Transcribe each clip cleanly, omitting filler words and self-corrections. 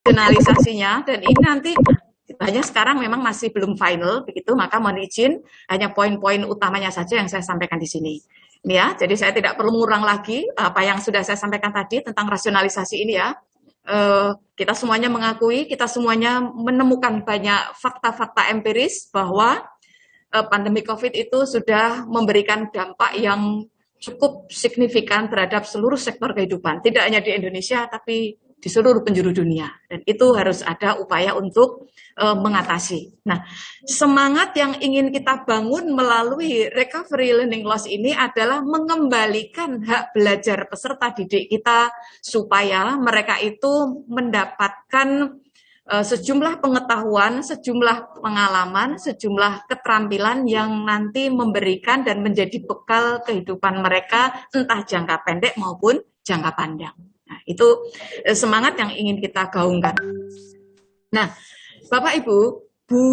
Finalisasinya, dan ini nanti hanya sekarang memang masih belum final begitu, maka mohon izin hanya poin-poin utamanya saja yang saya sampaikan di sini. Ini ya, jadi saya tidak perlu mengulang lagi apa yang sudah saya sampaikan tadi tentang rasionalisasi ini ya. Kita semuanya mengakui, kita semuanya menemukan banyak fakta-fakta empiris bahwa pandemi COVID itu sudah memberikan dampak yang cukup signifikan terhadap seluruh sektor kehidupan, tidak hanya di Indonesia tapi di seluruh penjuru dunia, dan itu harus ada upaya untuk mengatasi. Nah, semangat yang ingin kita bangun melalui recovery learning loss ini adalah mengembalikan hak belajar peserta didik kita supaya mereka itu mendapatkan sejumlah pengetahuan, sejumlah pengalaman, sejumlah keterampilan yang nanti memberikan dan menjadi bekal kehidupan mereka entah jangka pendek maupun jangka panjang. Nah, itu semangat yang ingin kita gaungkan. Nah, Bapak Ibu, Bu,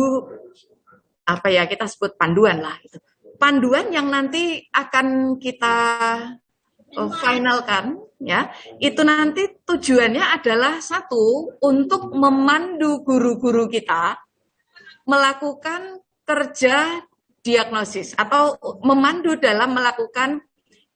apa ya kita sebut panduan lah, itu. Panduan yang nanti akan kita finalkan, ya, itu nanti tujuannya adalah satu, untuk memandu guru-guru kita melakukan kerja diagnosis atau memandu dalam melakukan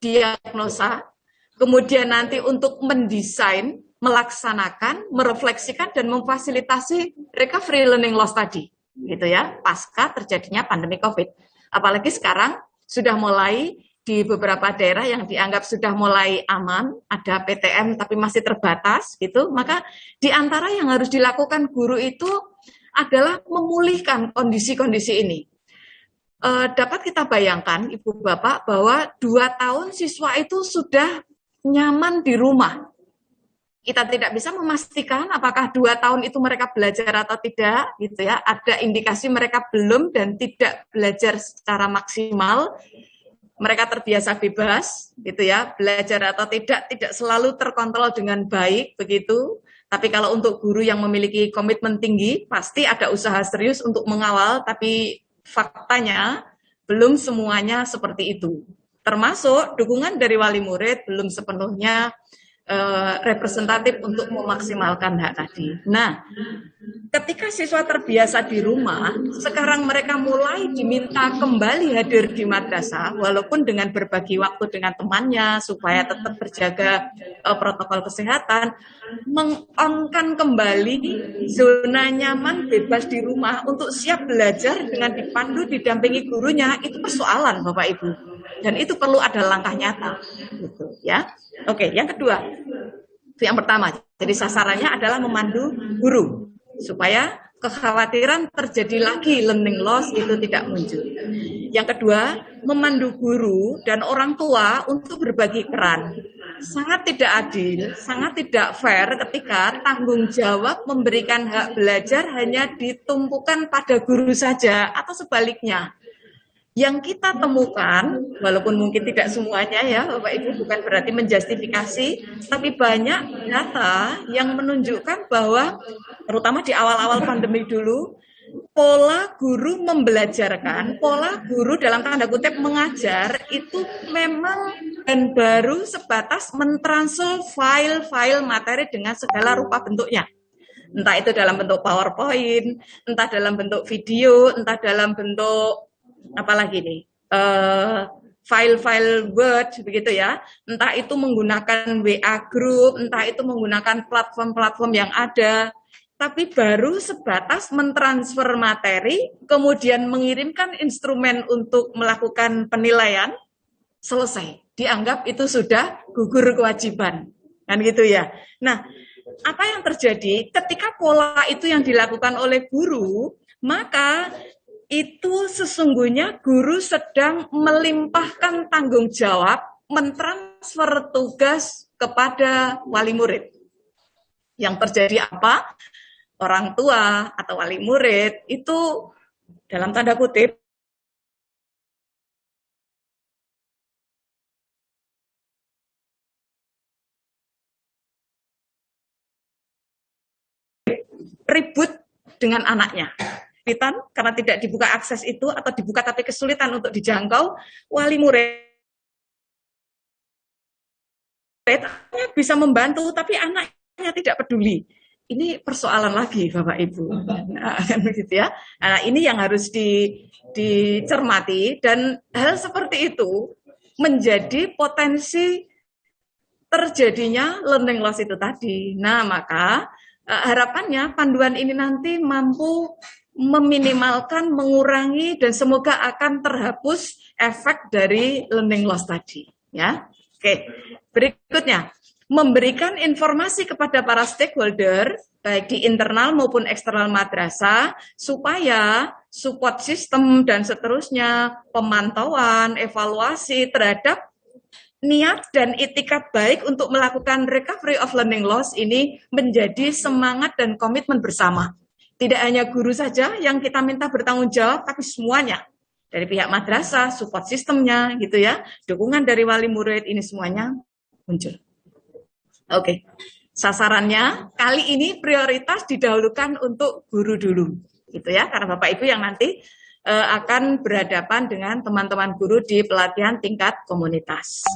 diagnosa. Kemudian nanti untuk mendesain, melaksanakan, merefleksikan, dan memfasilitasi recovery learning loss tadi, gitu ya, pasca terjadinya pandemi COVID. Apalagi sekarang sudah mulai di beberapa daerah yang dianggap sudah mulai aman, ada PTM tapi masih terbatas, gitu. Maka di antara yang harus dilakukan guru itu adalah memulihkan kondisi-kondisi ini. Dapat kita bayangkan, Ibu Bapak, bahwa 2 tahun siswa itu sudah nyaman di rumah. Kita tidak bisa memastikan apakah 2 tahun itu mereka belajar atau tidak, gitu ya. Ada indikasi mereka belum dan tidak belajar secara maksimal. Mereka terbiasa bebas, gitu ya. Belajar atau tidak selalu terkontrol dengan baik, begitu. Tapi kalau untuk guru yang memiliki komitmen tinggi, pasti ada usaha serius untuk mengawal, tapi faktanya belum semuanya seperti itu. Termasuk dukungan dari wali murid belum sepenuhnya representatif untuk memaksimalkan hak tadi. Nah, ketika siswa terbiasa di rumah, sekarang mereka mulai diminta kembali hadir di madrasah, walaupun dengan berbagi waktu dengan temannya, supaya tetap berjaga protokol kesehatan, meng-on-kan kembali zona nyaman bebas di rumah untuk siap belajar dengan dipandu, didampingi gurunya, itu persoalan Bapak Ibu. Dan itu perlu ada langkah nyata, gitu ya. Oke, yang kedua, yang pertama, jadi sasarannya adalah memandu guru supaya kekhawatiran terjadi lagi learning loss itu tidak muncul. Yang kedua, memandu guru dan orang tua untuk berbagi peran. Sangat tidak adil, sangat tidak fair ketika tanggung jawab memberikan hak belajar hanya ditumpukan pada guru saja atau sebaliknya. Yang kita temukan, walaupun mungkin tidak semuanya ya Bapak Ibu, bukan berarti menjustifikasi, tapi banyak data yang menunjukkan bahwa terutama di awal-awal pandemi dulu, pola guru membelajarkan, pola guru dalam tanda kutip mengajar itu memang dan baru sebatas mentransfer file-file materi dengan segala rupa bentuknya. Entah itu dalam bentuk PowerPoint, entah dalam bentuk video, entah dalam bentuk apalagi nih, file-file Word begitu ya, entah itu menggunakan WA group, entah itu menggunakan platform-platform yang ada, tapi baru sebatas mentransfer materi, kemudian mengirimkan instrumen untuk melakukan penilaian, selesai, dianggap itu sudah gugur kewajiban, kan gitu ya. Nah, apa yang terjadi ketika pola itu yang dilakukan oleh guru, maka itu sesungguhnya guru sedang melimpahkan tanggung jawab, mentransfer tugas kepada wali murid. Yang terjadi apa? Orang tua atau wali murid itu dalam tanda kutip ribut dengan anaknya. Karena tidak dibuka akses itu atau dibuka tapi kesulitan untuk dijangkau, wali murid bisa membantu, tapi anaknya tidak peduli. Ini persoalan lagi, Bapak Ibu. Nah, kan begitu ya. Nah, ini yang harus dicermati, dan hal seperti itu menjadi potensi terjadinya learning loss itu tadi. Nah, maka harapannya panduan ini nanti mampu meminimalkan, mengurangi, dan semoga akan terhapus efek dari learning loss tadi. Ya, oke. Berikutnya, memberikan informasi kepada para stakeholder, baik di internal maupun eksternal madrasah, supaya support system dan seterusnya, pemantauan, evaluasi terhadap niat dan itikat baik untuk melakukan recovery of learning loss ini menjadi semangat dan komitmen bersama. Tidak hanya guru saja yang kita minta bertanggung jawab, tapi semuanya. Dari pihak madrasah, support sistemnya, gitu ya, dukungan dari wali murid, ini semuanya muncul. Oke, sasarannya kali ini prioritas didahulukan untuk guru dulu, gitu ya, karena Bapak Ibu yang nanti akan berhadapan dengan teman-teman guru di pelatihan tingkat komunitas.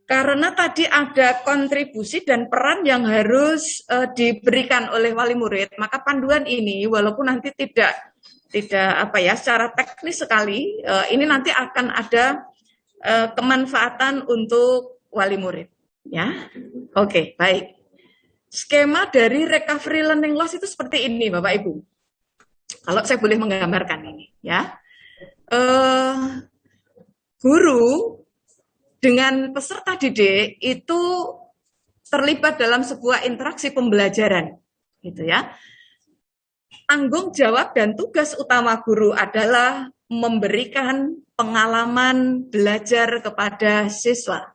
Karena tadi ada kontribusi dan peran yang harus diberikan oleh wali murid, maka panduan ini walaupun nanti tidak secara teknis sekali, ini nanti akan ada kemanfaatan untuk wali murid, ya. Oke, baik. Skema dari recovery learning loss itu seperti ini, Bapak Ibu. Kalau saya boleh menggambarkan ini, ya. Guru dengan peserta didik itu terlibat dalam sebuah interaksi pembelajaran, gitu ya. Tanggung jawab dan tugas utama guru adalah memberikan pengalaman belajar kepada siswa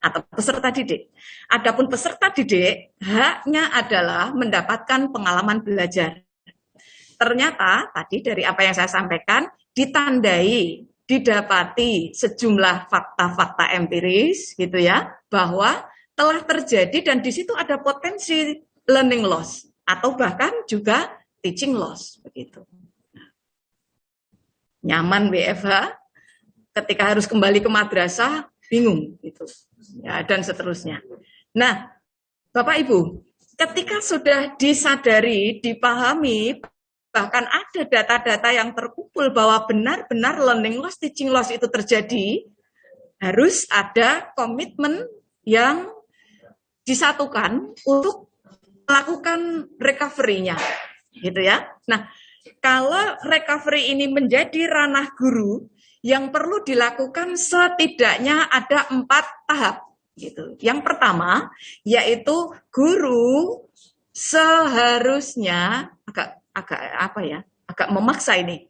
atau peserta didik. Adapun peserta didik, haknya adalah mendapatkan pengalaman belajar. Ternyata tadi dari apa yang saya sampaikan ditandai, didapati sejumlah fakta-fakta empiris gitu ya, bahwa telah terjadi dan di situ ada potensi learning loss atau bahkan juga teaching loss begitu. Nyaman WFH, ketika harus kembali ke madrasah bingung gitu. Ya, dan seterusnya. Nah, Bapak Ibu, ketika sudah disadari, dipahami, bahkan ada data-data yang terkumpul bahwa benar-benar learning loss, teaching loss itu terjadi, harus ada komitmen yang disatukan untuk melakukan recovery-nya, gitu ya. Nah, kalau recovery ini menjadi ranah guru, yang perlu dilakukan setidaknya ada 4 tahap, gitu. Yang pertama, yaitu guru seharusnya agak memaksa ini,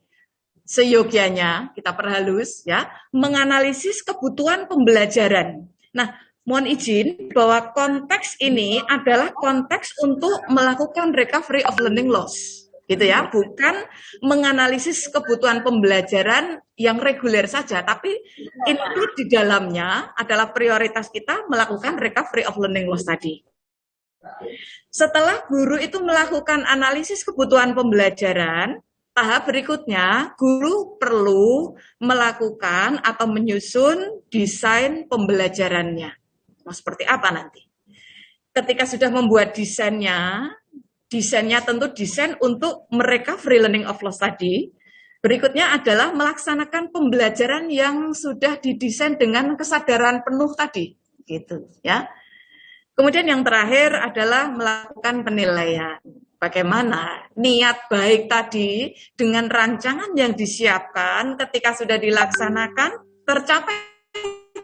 seyogianya kita perhalus ya, menganalisis kebutuhan pembelajaran. Nah, mohon izin bahwa konteks ini adalah konteks untuk melakukan recovery of learning loss, gitu ya, bukan menganalisis kebutuhan pembelajaran yang reguler saja, tapi include di dalamnya adalah prioritas kita melakukan recovery of learning loss tadi. Setelah guru itu melakukan analisis kebutuhan pembelajaran, tahap berikutnya guru perlu melakukan atau menyusun desain pembelajarannya. Nah, seperti apa nanti? Ketika sudah membuat desainnya tentu desain untuk merecovery learning of loss tadi. Berikutnya adalah melaksanakan pembelajaran yang sudah didesain dengan kesadaran penuh tadi, gitu ya. Kemudian yang terakhir adalah melakukan penilaian. Bagaimana niat baik tadi dengan rancangan yang disiapkan ketika sudah dilaksanakan tercapai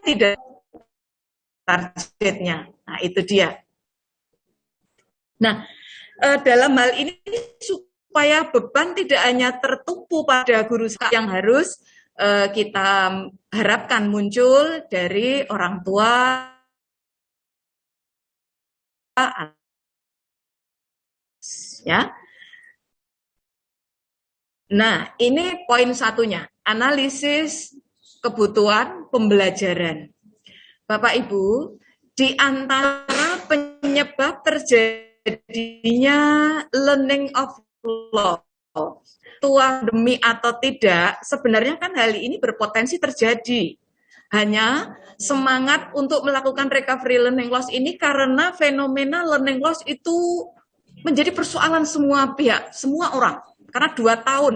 tidak targetnya. Nah, itu dia. Nah, dalam hal ini supaya beban tidak hanya tertumpu pada guru yang harus kita harapkan muncul dari orang tua, ya. Nah, ini poin satunya, analisis kebutuhan pembelajaran. Bapak Ibu, di antara penyebab terjadinya learning of loss, tua demi atau tidak, sebenarnya kan hal ini berpotensi terjadi. Hanya semangat untuk melakukan recovery learning loss ini karena fenomena learning loss itu menjadi persoalan semua pihak, semua orang. Karena 2 tahun,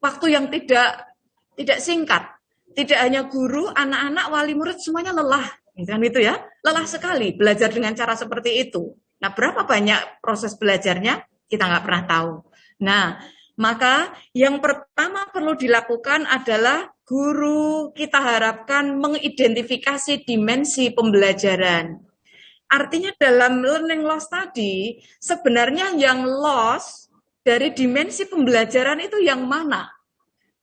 waktu yang tidak singkat. Tidak hanya guru, anak-anak, wali murid semuanya lelah. Kan itu ya, lelah sekali belajar dengan cara seperti itu. Nah, berapa banyak proses belajarnya kita nggak pernah tahu. Nah, maka yang pertama perlu dilakukan adalah guru kita harapkan mengidentifikasi dimensi pembelajaran. Artinya dalam learning loss tadi, sebenarnya yang loss dari dimensi pembelajaran itu yang mana?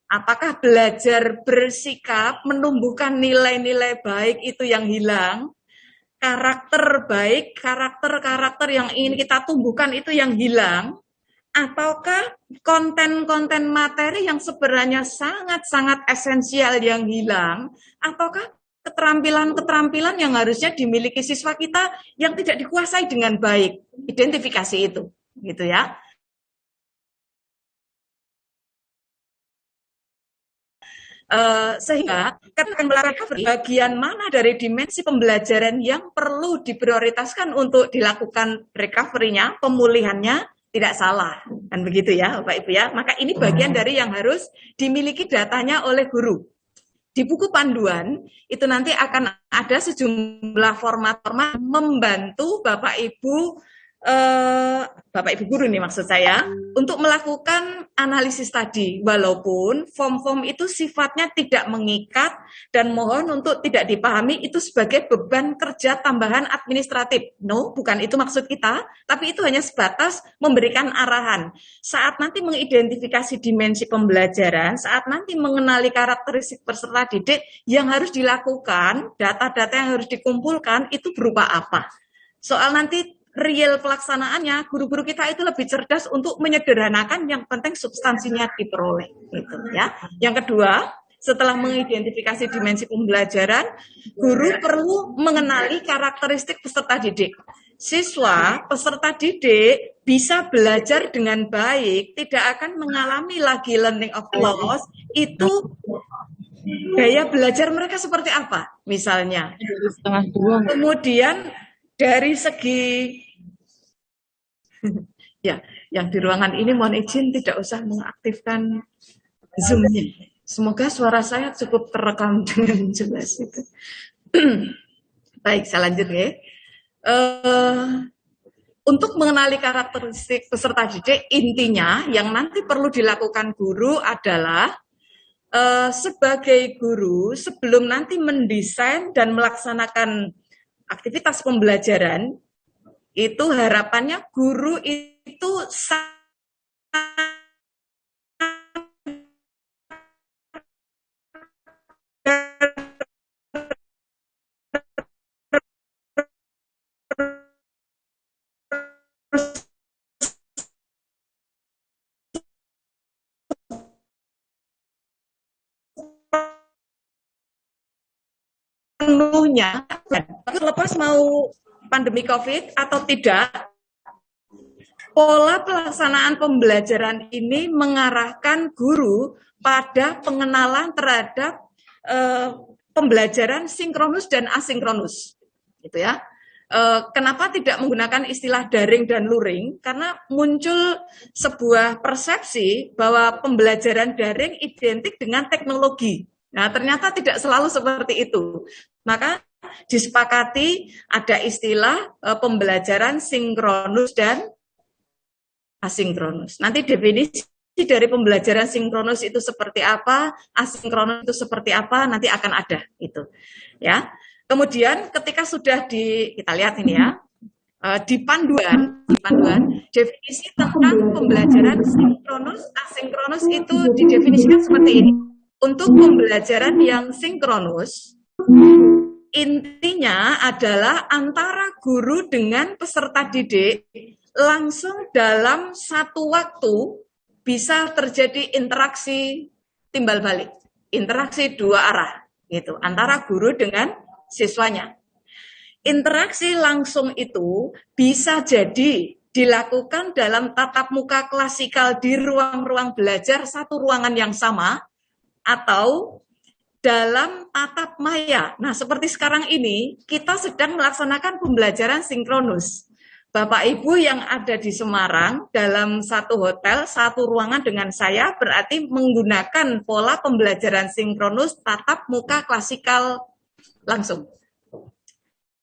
Apakah belajar bersikap, menumbuhkan nilai-nilai baik itu yang hilang? Karakter baik, karakter yang ingin kita tumbuhkan itu yang hilang? Ataukah konten-konten materi yang sebenarnya sangat-sangat esensial yang hilang? Ataukah keterampilan-keterampilan yang harusnya dimiliki siswa kita yang tidak dikuasai dengan baik? Identifikasi itu, gitu ya. Sehingga ketika melakukan bagian mana dari dimensi pembelajaran yang perlu diprioritaskan untuk dilakukan recovery-nya, pemulihannya, tidak salah, kan begitu ya Bapak Ibu ya. Maka ini bagian dari yang harus dimiliki datanya oleh guru. Di buku panduan itu nanti akan ada sejumlah format-format membantu Bapak Ibu guru nih maksud saya untuk melakukan analisis tadi, walaupun form-form itu sifatnya tidak mengikat dan mohon untuk tidak dipahami itu sebagai beban kerja tambahan administratif. No, bukan itu maksud kita, tapi itu hanya sebatas memberikan arahan. Saat nanti mengidentifikasi dimensi pembelajaran, saat nanti mengenali karakteristik peserta didik yang harus dilakukan, data-data yang harus dikumpulkan itu berupa apa? Soal nanti real pelaksanaannya, guru-guru kita itu lebih cerdas untuk menyederhanakan, yang penting substansinya diperoleh. Gitu, ya. Yang kedua, setelah mengidentifikasi dimensi pembelajaran, guru perlu mengenali karakteristik peserta didik. Siswa, peserta didik bisa belajar dengan baik, tidak akan mengalami lagi learning of loss, itu gaya belajar mereka seperti apa, misalnya. Kemudian dari segi ya, yang di ruangan ini mohon izin tidak usah mengaktifkan Zoom-nya. Semoga suara saya cukup terekam dengan jelas itu. Baik, saya lanjut ya. Untuk mengenali karakteristik peserta didik, intinya yang nanti perlu dilakukan guru adalah sebagai guru sebelum nanti mendesain dan melaksanakan aktivitas pembelajaran, itu harapannya guru itu penuhnya, lepas mau pandemi COVID atau tidak, pola pelaksanaan pembelajaran ini mengarahkan guru pada pengenalan terhadap pembelajaran sinkronus dan asinkronus, gitu ya. Kenapa tidak menggunakan istilah daring dan luring? Karena muncul sebuah persepsi bahwa pembelajaran daring identik dengan teknologi. Nah, ternyata tidak selalu seperti itu. Maka disepakati ada istilah pembelajaran sinkronus dan asinkronus. Nanti definisi dari pembelajaran sinkronus itu seperti apa, asinkronus itu seperti apa, nanti akan ada itu. Ya. Kemudian ketika sudah kita lihat ini ya, di panduan definisi tentang pembelajaran sinkronus, asinkronus itu didefinisikan seperti ini. Untuk pembelajaran yang sinkronus, intinya adalah antara guru dengan peserta didik langsung dalam satu waktu bisa terjadi interaksi timbal balik, interaksi dua arah gitu antara guru dengan siswanya. Interaksi langsung itu bisa jadi dilakukan dalam tatap muka klasikal di ruang-ruang belajar satu ruangan yang sama, atau dalam tatap maya. Nah, seperti sekarang ini, kita sedang melaksanakan pembelajaran sinkronus. Bapak Ibu yang ada di Semarang dalam satu hotel, satu ruangan dengan saya berarti menggunakan pola pembelajaran sinkronus tatap muka klasikal langsung.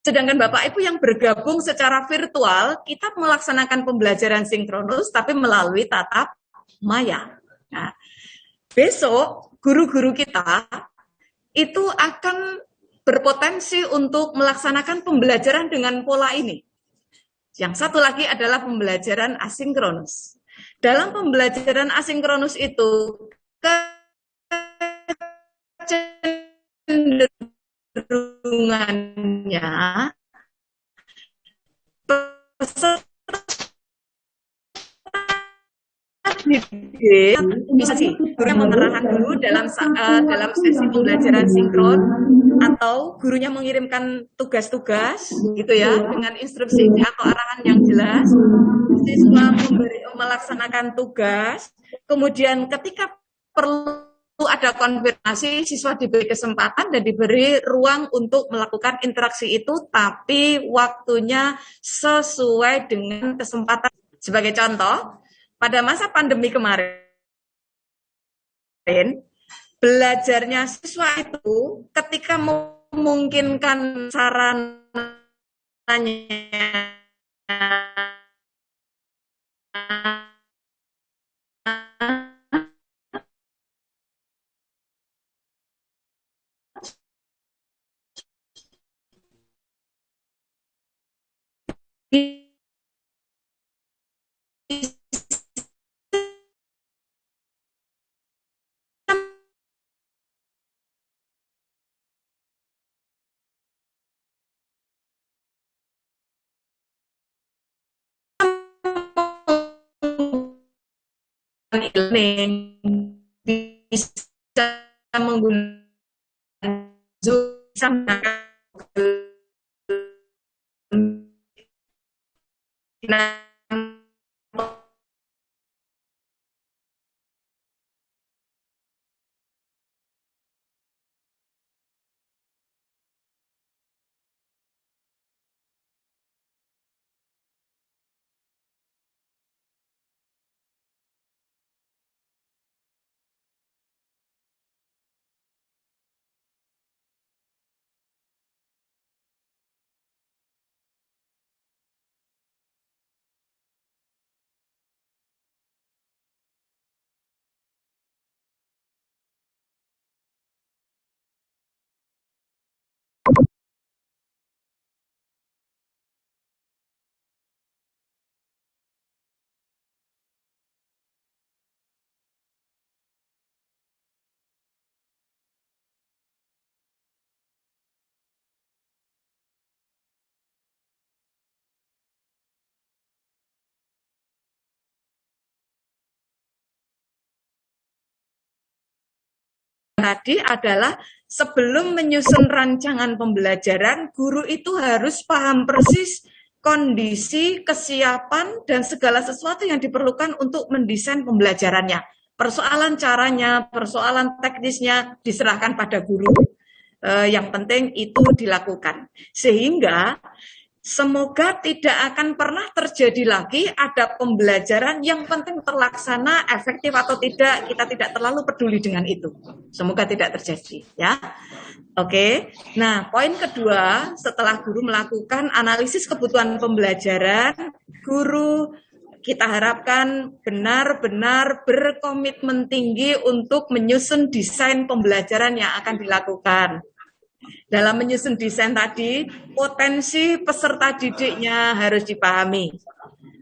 Sedangkan Bapak Ibu yang bergabung secara virtual, kita melaksanakan pembelajaran sinkronus tapi melalui tatap maya. Nah, besok guru-guru kita itu akan berpotensi untuk melaksanakan pembelajaran dengan pola ini. Yang satu lagi adalah pembelajaran asinkronus. Dalam pembelajaran asinkronus itu, kecenderungannya peserta bisa sih guru yang mengerahkan guru dalam sesi pembelajaran sinkron, atau gurunya mengirimkan tugas-tugas gitu ya dengan instruksi atau arahan yang jelas, siswa melaksanakan tugas, kemudian ketika perlu ada konfirmasi, siswa diberi kesempatan dan diberi ruang untuk melakukan interaksi itu, tapi waktunya sesuai dengan kesempatan. Sebagai contoh, pada masa pandemi kemarin, belajarnya siswa itu ketika memungkinkan sarananya learning bisa menggunakan Zoom, tadi adalah sebelum menyusun rancangan pembelajaran, guru itu harus paham persis kondisi, kesiapan, dan segala sesuatu yang diperlukan untuk mendesain pembelajarannya. Persoalan caranya, persoalan teknisnya diserahkan pada guru. Yang penting itu dilakukan. Sehingga semoga tidak akan pernah terjadi lagi ada pembelajaran yang penting terlaksana, efektif atau tidak, kita tidak terlalu peduli dengan itu. Semoga tidak terjadi, ya. Oke. Nah, poin kedua, setelah guru melakukan analisis kebutuhan pembelajaran, guru kita harapkan benar-benar berkomitmen tinggi untuk menyusun desain pembelajaran yang akan dilakukan. Dalam menyusun desain tadi, potensi peserta didiknya harus dipahami.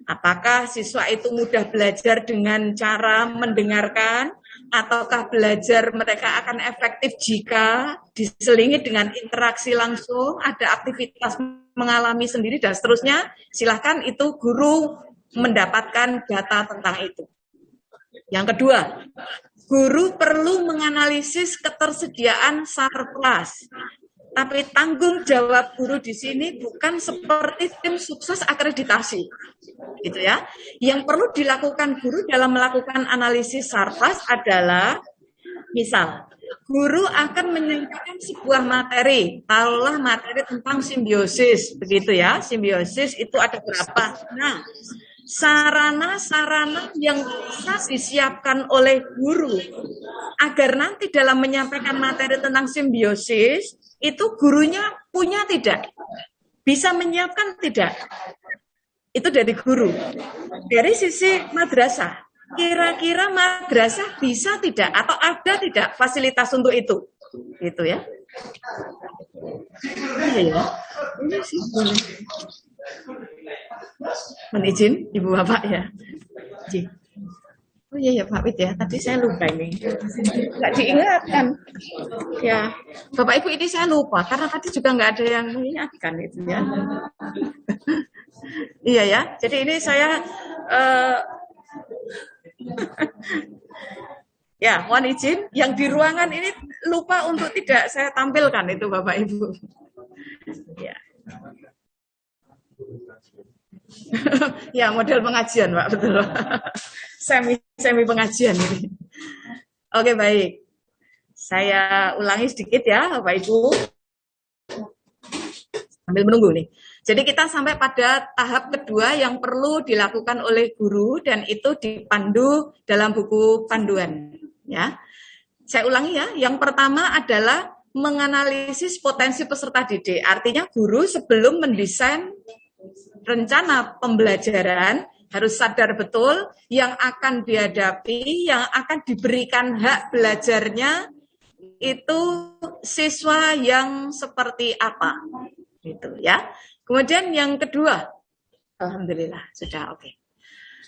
Apakah siswa itu mudah belajar dengan cara mendengarkan, ataukah belajar mereka akan efektif jika diselingi dengan interaksi langsung, ada aktivitas mengalami sendiri, dan seterusnya. Silahkan itu guru mendapatkan data tentang itu. Yang kedua, guru perlu menganalisis ketersediaan sarpras. Tapi tanggung jawab guru di sini bukan seperti tim sukses akreditasi, gitu ya. Yang perlu dilakukan guru dalam melakukan analisis sarpras adalah, misal, guru akan menyampaikan sebuah materi, taruhlah materi tentang simbiosis, begitu ya. Simbiosis itu ada berapa? Nah, sarana-sarana yang bisa disiapkan oleh guru agar nanti dalam menyampaikan materi tentang simbiosis itu gurunya punya tidak? Bisa menyiapkan tidak? Itu dari guru. Dari sisi madrasah, kira-kira madrasah bisa tidak atau ada tidak fasilitas untuk itu? Gitu ya. Iya ya. Ini sih boleh. Menizin Ibu Bapak ya. Oh iya ya Pak Wid ya, tadi saya lupa ini. Nggak diingatkan. Ya, Bapak Ibu ini saya lupa, karena tadi juga nggak ada yang mengingatkan itu ya. Iya ya, jadi ini saya ya, mohon izin, yang di ruangan ini lupa untuk tidak saya tampilkan itu Bapak Ibu. Ya. Ya, model pengajian, Pak, betul. Semi pengajian ini. Oke, baik. Saya ulangi sedikit ya, Bapak Ibu. Sambil menunggu nih. Jadi kita sampai pada tahap kedua yang perlu dilakukan oleh guru dan itu dipandu dalam buku panduan, ya. Saya ulangi ya. Yang pertama adalah menganalisis potensi peserta didik. Artinya guru sebelum mendesain rencana pembelajaran harus sadar betul yang akan dihadapi, yang akan diberikan hak belajarnya itu siswa yang seperti apa, gitu ya. Kemudian yang kedua, alhamdulillah sudah oke.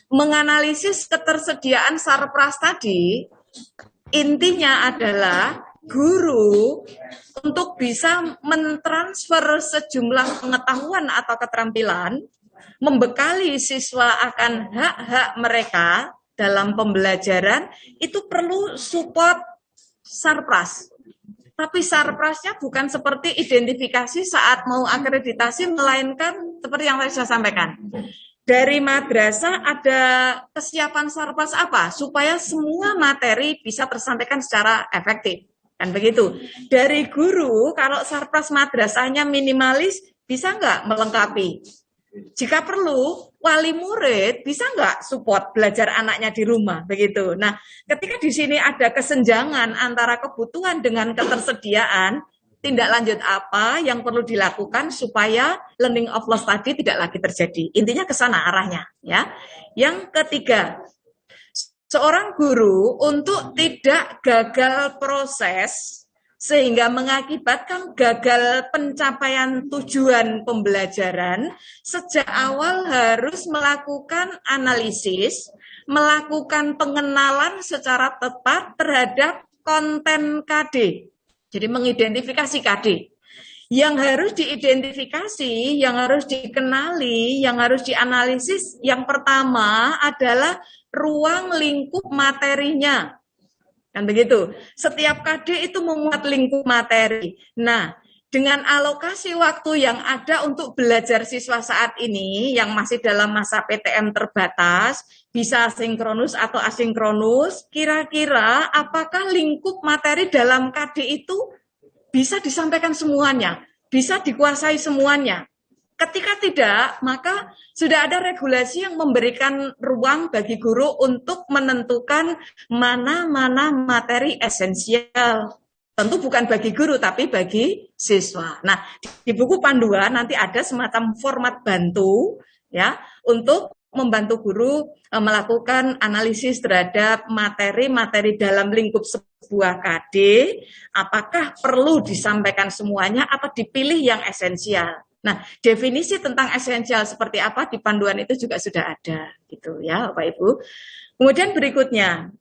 Menganalisis ketersediaan sarpras tadi, intinya adalah guru untuk bisa mentransfer sejumlah pengetahuan atau keterampilan, membekali siswa akan hak-hak mereka dalam pembelajaran, itu perlu support sarpras. Tapi sarprasnya bukan seperti identifikasi saat mau akreditasi, melainkan seperti yang tadi saya sampaikan. Dari madrasah ada kesiapan sarpras apa? Supaya semua materi bisa tersampaikan secara efektif. Kan begitu. Dari guru, kalau sarpras madrasahnya minimalis, bisa nggak melengkapi? Jika perlu, wali murid bisa nggak support belajar anaknya di rumah, begitu. Nah, ketika di sini ada kesenjangan antara kebutuhan dengan ketersediaan, tindak lanjut apa yang perlu dilakukan supaya learning of loss tadi tidak lagi terjadi. Intinya ke sana arahnya, ya. Yang ketiga, seorang guru untuk tidak gagal proses sehingga mengakibatkan gagal pencapaian tujuan pembelajaran, sejak awal harus melakukan analisis, melakukan pengenalan secara tepat terhadap konten KD. Jadi mengidentifikasi KD. Yang harus diidentifikasi, yang harus dikenali, yang harus dianalisis, yang pertama adalah ruang lingkup materinya. Kan begitu. Setiap KD itu memuat lingkup materi. Nah, dengan alokasi waktu yang ada untuk belajar siswa saat ini, yang masih dalam masa PTM terbatas, bisa sinkronus atau asinkronus, kira-kira apakah lingkup materi dalam KD itu bisa disampaikan semuanya, bisa dikuasai semuanya. Ketika tidak, maka sudah ada regulasi yang memberikan ruang bagi guru untuk menentukan mana-mana materi esensial. Tentu bukan bagi guru, tapi bagi siswa. Nah, di buku panduan nanti ada semacam format bantu ya untuk membantu guru melakukan analisis terhadap materi-materi dalam lingkup sebuah KD, apakah perlu disampaikan semuanya atau dipilih yang esensial. Nah, definisi tentang esensial seperti apa di panduan itu juga sudah ada, gitu ya, Bapak Ibu. Kemudian berikutnya,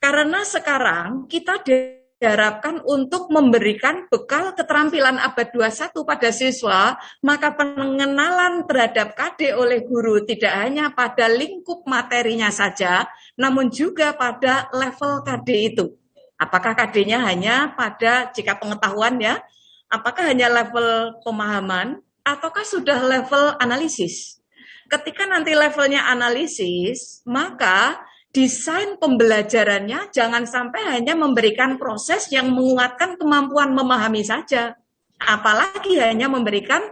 karena sekarang kita diharapkan untuk memberikan bekal keterampilan abad 21 pada siswa, maka pengenalan terhadap KD oleh guru tidak hanya pada lingkup materinya saja, namun juga pada level KD itu. Apakah KD-nya hanya pada jika pengetahuan ya, apakah hanya level pemahaman, ataukah sudah level analisis? Ketika nanti levelnya analisis, maka desain pembelajarannya jangan sampai hanya memberikan proses yang menguatkan kemampuan memahami saja, apalagi hanya memberikan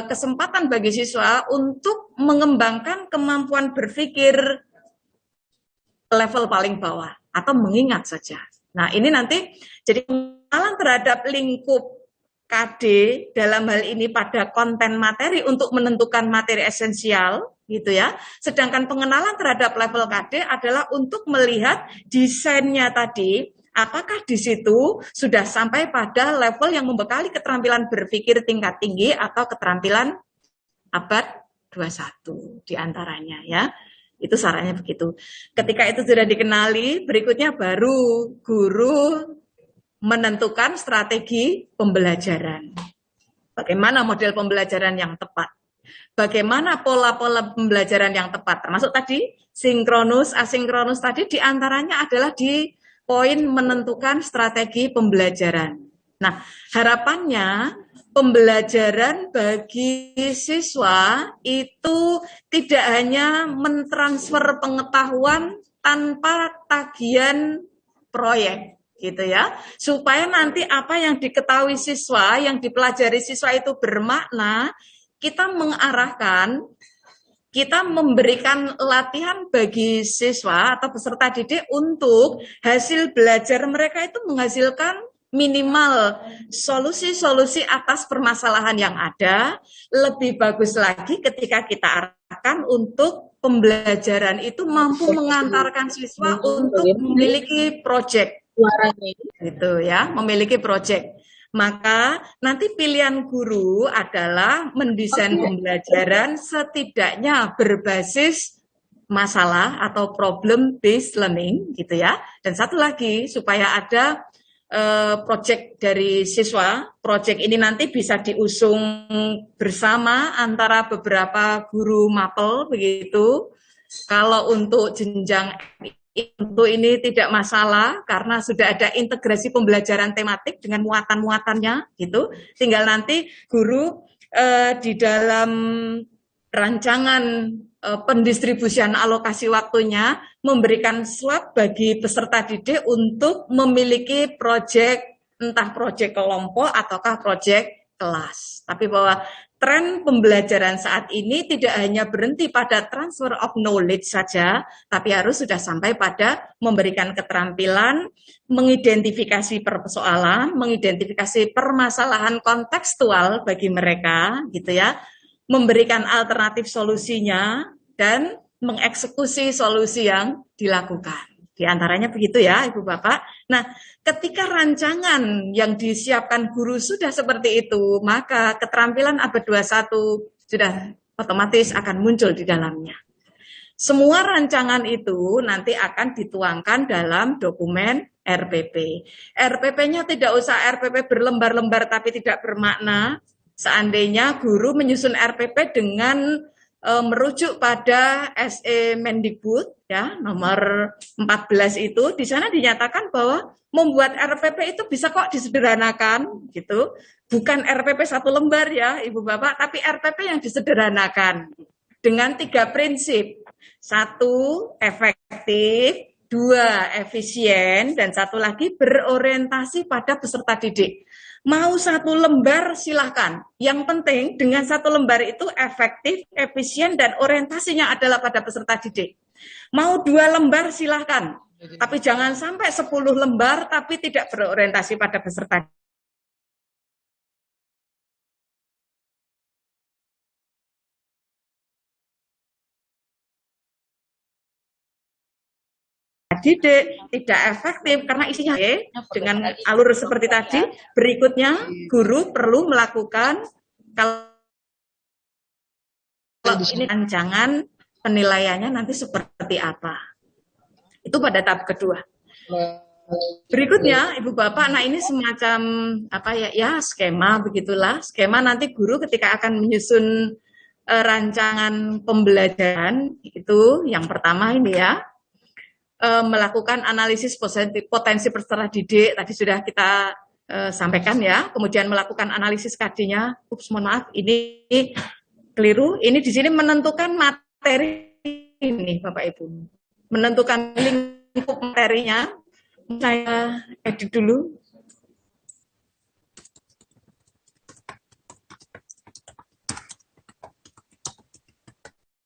kesempatan bagi siswa untuk mengembangkan kemampuan berpikir level paling bawah atau mengingat saja. Nah, ini nanti jadi pengenalan terhadap lingkup KD dalam hal ini pada konten materi untuk menentukan materi esensial gitu ya. Sedangkan pengenalan terhadap level KD adalah untuk melihat desainnya tadi, apakah di situ sudah sampai pada level yang membekali keterampilan berpikir tingkat tinggi atau keterampilan abad 21 diantaranya ya. Itu sarannya begitu. Ketika itu sudah dikenali, berikutnya baru guru menentukan strategi pembelajaran. Bagaimana model pembelajaran yang tepat? Bagaimana pola-pola pembelajaran yang tepat? Termasuk tadi sinkronus, asinkronus tadi diantaranya adalah di poin menentukan strategi pembelajaran. Nah, harapannya pembelajaran bagi siswa itu tidak hanya mentransfer pengetahuan tanpa tagihan proyek gitu ya, supaya nanti apa yang diketahui siswa, yang dipelajari siswa itu bermakna, kita mengarahkan, kita memberikan latihan bagi siswa atau peserta didik untuk hasil belajar mereka itu menghasilkan minimal solusi-solusi atas permasalahan yang ada. Lebih bagus lagi ketika kita arahkan untuk pembelajaran itu mampu mengantarkan siswa untuk memiliki proyek gitu ya, memiliki proyek. Maka nanti pilihan guru adalah mendesain pembelajaran setidaknya berbasis masalah atau problem based learning gitu ya. Dan satu lagi supaya ada proyek dari siswa. Proyek ini nanti bisa diusung bersama antara beberapa guru mapel begitu. Kalau untuk jenjang tentu ini tidak masalah karena sudah ada integrasi pembelajaran tematik dengan muatan-muatannya gitu. Tinggal nanti guru di dalam rancangan pendistribusian alokasi waktunya memberikan slot bagi peserta didik untuk memiliki proyek, entah proyek kelompok ataukah proyek kelas. Tapi bahwa tren pembelajaran saat ini tidak hanya berhenti pada transfer of knowledge saja, tapi harus sudah sampai pada memberikan keterampilan, mengidentifikasi persoalan, mengidentifikasi permasalahan kontekstual bagi mereka, gitu ya, memberikan alternatif solusinya, dan mengeksekusi solusi yang dilakukan. Di antaranya begitu ya, Ibu Bapak. Nah, ketika rancangan yang disiapkan guru sudah seperti itu, maka keterampilan abad 21 sudah otomatis akan muncul di dalamnya. Semua rancangan itu nanti akan dituangkan dalam dokumen RPP. RPP-nya tidak usah RPP berlembar-lembar tapi tidak bermakna. Seandainya guru menyusun RPP dengan merujuk pada SE Mendikbud ya nomor 14 itu, di sana dinyatakan bahwa membuat RPP itu bisa kok disederhanakan gitu. Bukan RPP satu lembar ya Ibu Bapak, tapi RPP yang disederhanakan dengan 3 prinsip. 1, efektif, 2, efisien, dan 1 lagi berorientasi pada peserta didik. Mau 1 lembar silahkan. Yang penting dengan 1 lembar itu efektif, efisien, dan orientasinya adalah pada peserta didik. Mau 2 lembar silahkan. Tapi jangan sampai 10 lembar tapi tidak berorientasi pada peserta didik, tidak efektif karena isinya dengan alur seperti tadi. Berikutnya guru perlu melakukan kalau ini rancangan penilaiannya nanti seperti apa. Itu pada tahap kedua. Berikutnya Ibu Bapak, nah ini semacam apa ya skema begitulah. Skema nanti guru ketika akan menyusun rancangan pembelajaran itu yang pertama ini ya. Melakukan analisis potensi peserta didik, tadi sudah kita sampaikan ya, kemudian melakukan analisis KD-nya, mohon maaf, ini keliru, ini di sini menentukan materi ini Bapak Ibu. menentukan lingkup materinya. Saya edit dulu.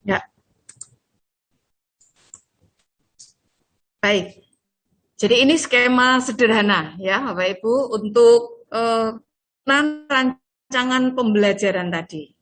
Ya, baik. Jadi ini skema sederhana ya Bapak Ibu untuk rancangan pembelajaran tadi.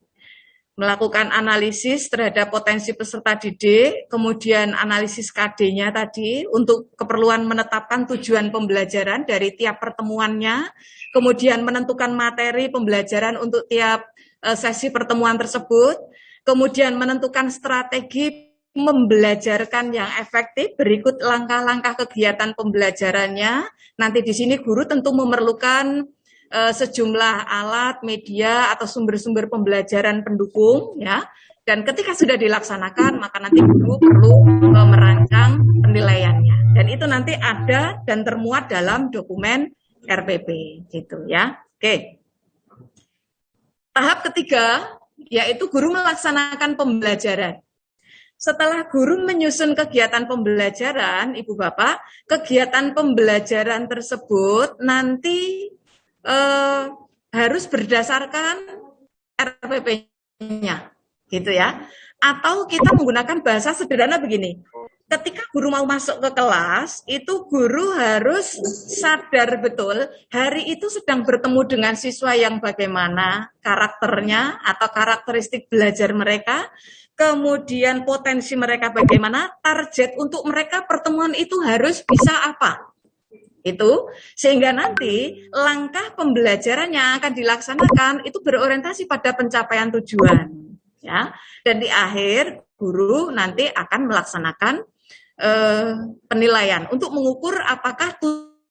Melakukan analisis terhadap potensi peserta didik, kemudian analisis KD-nya tadi untuk keperluan menetapkan tujuan pembelajaran dari tiap pertemuannya, kemudian menentukan materi pembelajaran untuk tiap sesi pertemuan tersebut, kemudian menentukan strategi membelajarkan yang efektif, berikut langkah-langkah kegiatan pembelajarannya. Nanti di sini guru tentu memerlukan sejumlah alat, media, atau sumber-sumber pembelajaran pendukung, ya. Dan ketika sudah dilaksanakan, maka nanti guru perlu merancang penilaiannya. Dan itu nanti ada dan termuat dalam dokumen RPP, gitu ya. Oke. Tahap ketiga, yaitu guru melaksanakan pembelajaran. Setelah guru menyusun kegiatan pembelajaran, Ibu Bapak, kegiatan pembelajaran tersebut nanti harus berdasarkan RPP-nya, gitu ya. Atau kita menggunakan bahasa sederhana begini. Ketika guru mau masuk ke kelas, itu guru harus sadar betul hari itu sedang bertemu dengan siswa yang bagaimana karakternya atau karakteristik belajar mereka, kemudian potensi mereka bagaimana, target untuk mereka pertemuan itu harus bisa apa. Itu sehingga nanti langkah pembelajaran yang akan dilaksanakan itu berorientasi pada pencapaian tujuan, ya. Dan di akhir guru nanti akan melaksanakan penilaian untuk mengukur apakah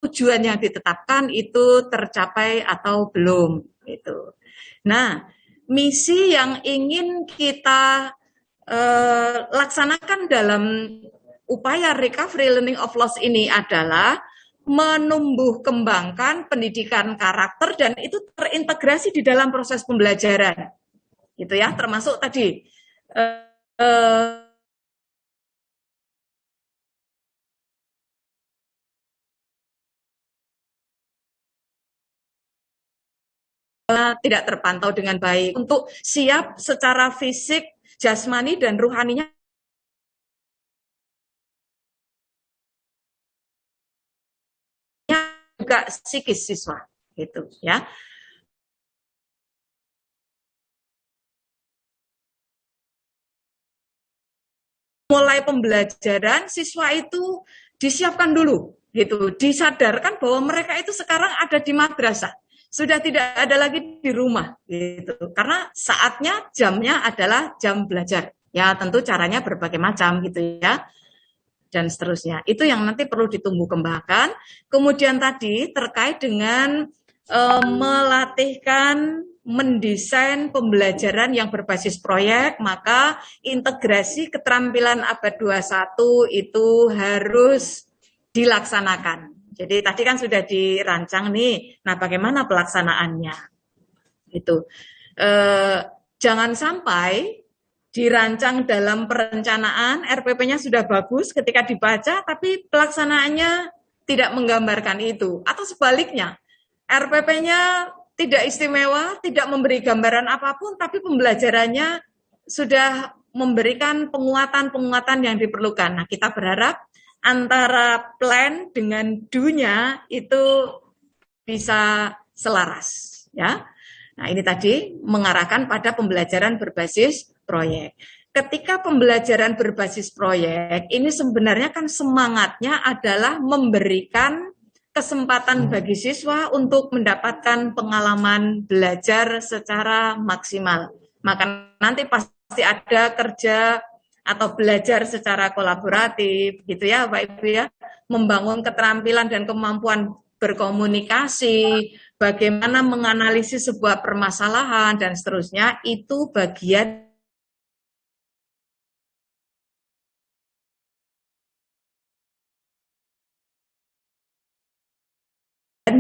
tujuan yang ditetapkan itu tercapai atau belum. Itu. Nah, misi yang ingin kita laksanakan dalam upaya recovery learning of loss ini adalah menumbuh kembangkan pendidikan karakter dan itu terintegrasi di dalam proses pembelajaran, gitu ya. Termasuk tadi tidak terpantau dengan baik untuk siap secara fisik, jasmani dan rohaninya juga psikis siswa, gitu ya. Mulai pembelajaran siswa itu disiapkan dulu, gitu, disadarkan bahwa mereka itu sekarang ada di madrasah, sudah tidak ada lagi di rumah, gitu. Karena saatnya, jamnya adalah jam belajar. Ya tentu caranya berbagai macam, gitu ya. Dan seterusnya. Itu yang nanti perlu ditumbuh kembangkan. Kemudian tadi terkait dengan melatihkan mendesain pembelajaran yang berbasis proyek, maka integrasi keterampilan abad 21 itu harus dilaksanakan. Jadi tadi kan sudah dirancang nih, nah bagaimana pelaksanaannya? Itu jangan sampai dirancang dalam perencanaan, RPP-nya sudah bagus ketika dibaca, tapi pelaksanaannya tidak menggambarkan itu. Atau sebaliknya, RPP-nya tidak istimewa, tidak memberi gambaran apapun, tapi pembelajarannya sudah memberikan penguatan-penguatan yang diperlukan. Nah, kita berharap antara plan dengan do-nya itu bisa selaras, ya. Nah, ini tadi mengarahkan pada pembelajaran berbasis proyek. Ketika pembelajaran berbasis proyek, ini sebenarnya kan semangatnya adalah memberikan kesempatan bagi siswa untuk mendapatkan pengalaman belajar secara maksimal. Maka nanti pasti ada kerja atau belajar secara kolaboratif, gitu ya Bapak Ibu ya, membangun keterampilan dan kemampuan berkomunikasi, bagaimana menganalisis sebuah permasalahan dan seterusnya, itu bagian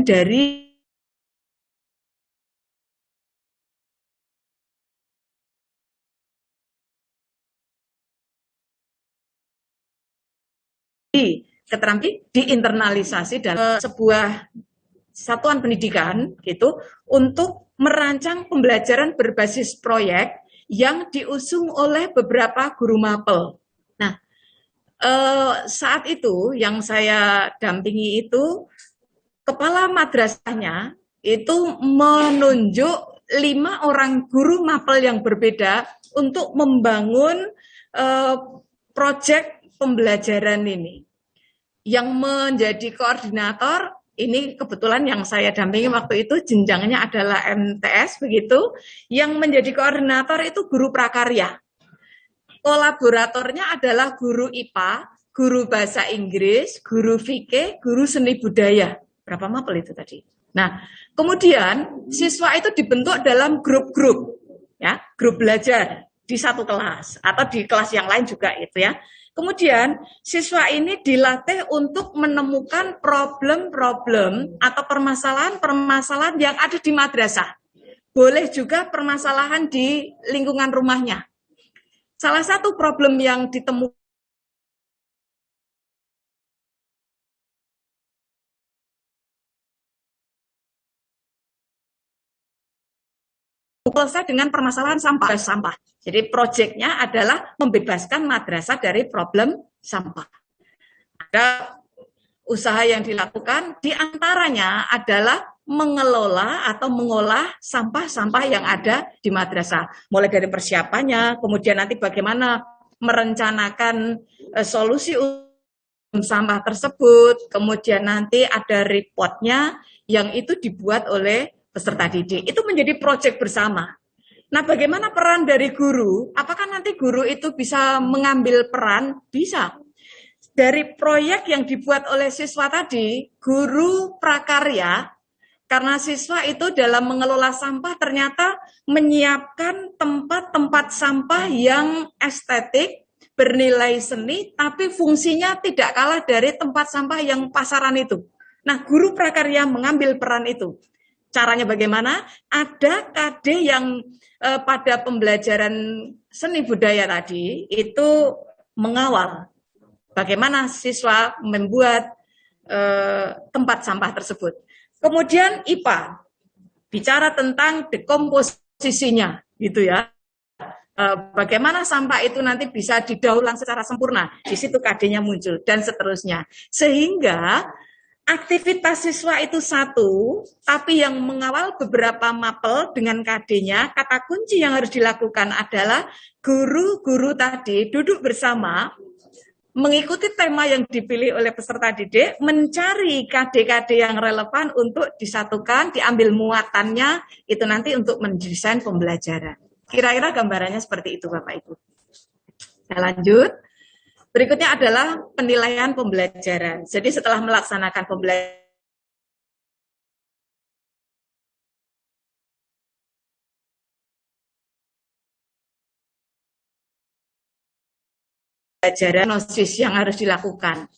dari keterampilan diinternalisasi dalam sebuah satuan pendidikan gitu untuk merancang pembelajaran berbasis proyek yang diusung oleh beberapa guru mapel. Nah, saat itu yang saya dampingi itu kepala madrasahnya itu menunjuk 5 orang guru mapel yang berbeda untuk membangun proyek pembelajaran ini. Yang menjadi koordinator ini kebetulan yang saya dampingi waktu itu jenjangnya adalah MTS begitu. Yang menjadi koordinator itu guru prakarya. Kolaboratornya adalah guru IPA, guru bahasa Inggris, guru fikih, guru seni budaya. Berapa mapel itu tadi? Nah, kemudian siswa itu dibentuk dalam grup-grup, ya, grup belajar di satu kelas atau di kelas yang lain juga itu ya. Kemudian siswa ini dilatih untuk menemukan problem-problem atau permasalahan-permasalahan yang ada di madrasah. Boleh juga permasalahan di lingkungan rumahnya. Salah satu problem yang ditemukan selesai dengan permasalahan sampah. Jadi proyeknya adalah membebaskan madrasah dari problem sampah. Ada usaha yang dilakukan, diantaranya adalah mengelola atau mengolah sampah-sampah yang ada di madrasah. Mulai dari persiapannya, kemudian nanti bagaimana merencanakan solusi sampah tersebut, kemudian nanti ada reportnya yang itu dibuat oleh peserta didik. Itu menjadi proyek bersama. Nah, bagaimana peran dari guru? Apakah nanti guru itu bisa mengambil peran? Bisa. Dari proyek yang dibuat oleh siswa tadi, guru prakarya, karena siswa itu dalam mengelola sampah ternyata menyiapkan tempat-tempat sampah yang estetik, bernilai seni, tapi fungsinya tidak kalah dari tempat sampah yang pasaran itu. Nah, guru prakarya mengambil peran itu. Caranya bagaimana? Ada KD yang pada pembelajaran seni budaya tadi itu mengawal bagaimana siswa membuat tempat sampah tersebut. Kemudian IPA bicara tentang dekomposisinya, gitu ya. Bagaimana sampah itu nanti bisa didaur ulang secara sempurna. Di situ KD-nya muncul dan seterusnya. Sehingga aktivitas siswa itu satu, tapi yang mengawal beberapa mapel dengan KD-nya, kata kunci yang harus dilakukan adalah guru-guru tadi duduk bersama, mengikuti tema yang dipilih oleh peserta didik, mencari KD-KD yang relevan untuk disatukan, diambil muatannya, itu nanti untuk mendesain pembelajaran. Kira-kira gambarannya seperti itu, Bapak Ibu. Saya lanjut. Berikutnya adalah penilaian pembelajaran. Jadi setelah melaksanakan pembelajaran diagnosis yang harus dilakukan.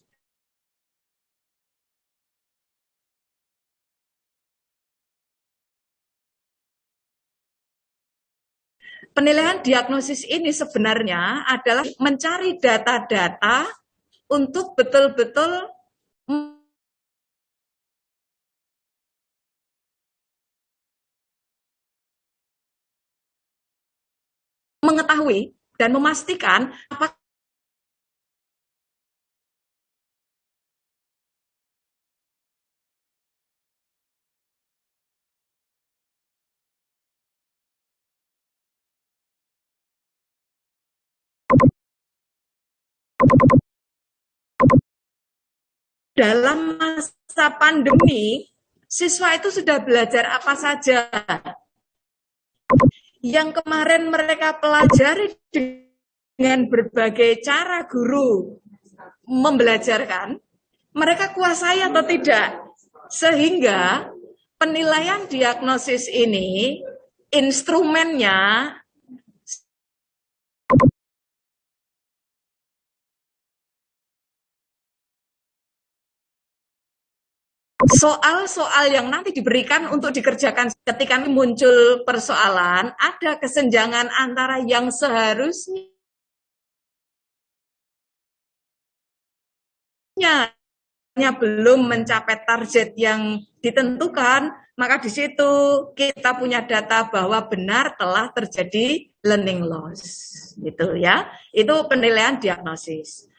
Penilaian diagnosis ini sebenarnya adalah mencari data-data untuk betul-betul mengetahui dan memastikan apakah dalam masa pandemi siswa itu sudah belajar apa saja yang kemarin mereka pelajari dengan berbagai cara guru membelajarkan, mereka kuasai atau tidak. Sehingga penilaian diagnosis ini, instrumennya soal-soal yang nanti diberikan untuk dikerjakan ketika muncul persoalan, ada kesenjangan antara yang seharusnya belum mencapai target yang ditentukan, maka di situ kita punya data bahwa benar telah terjadi learning loss, gitu ya. Itu penilaian diagnosis.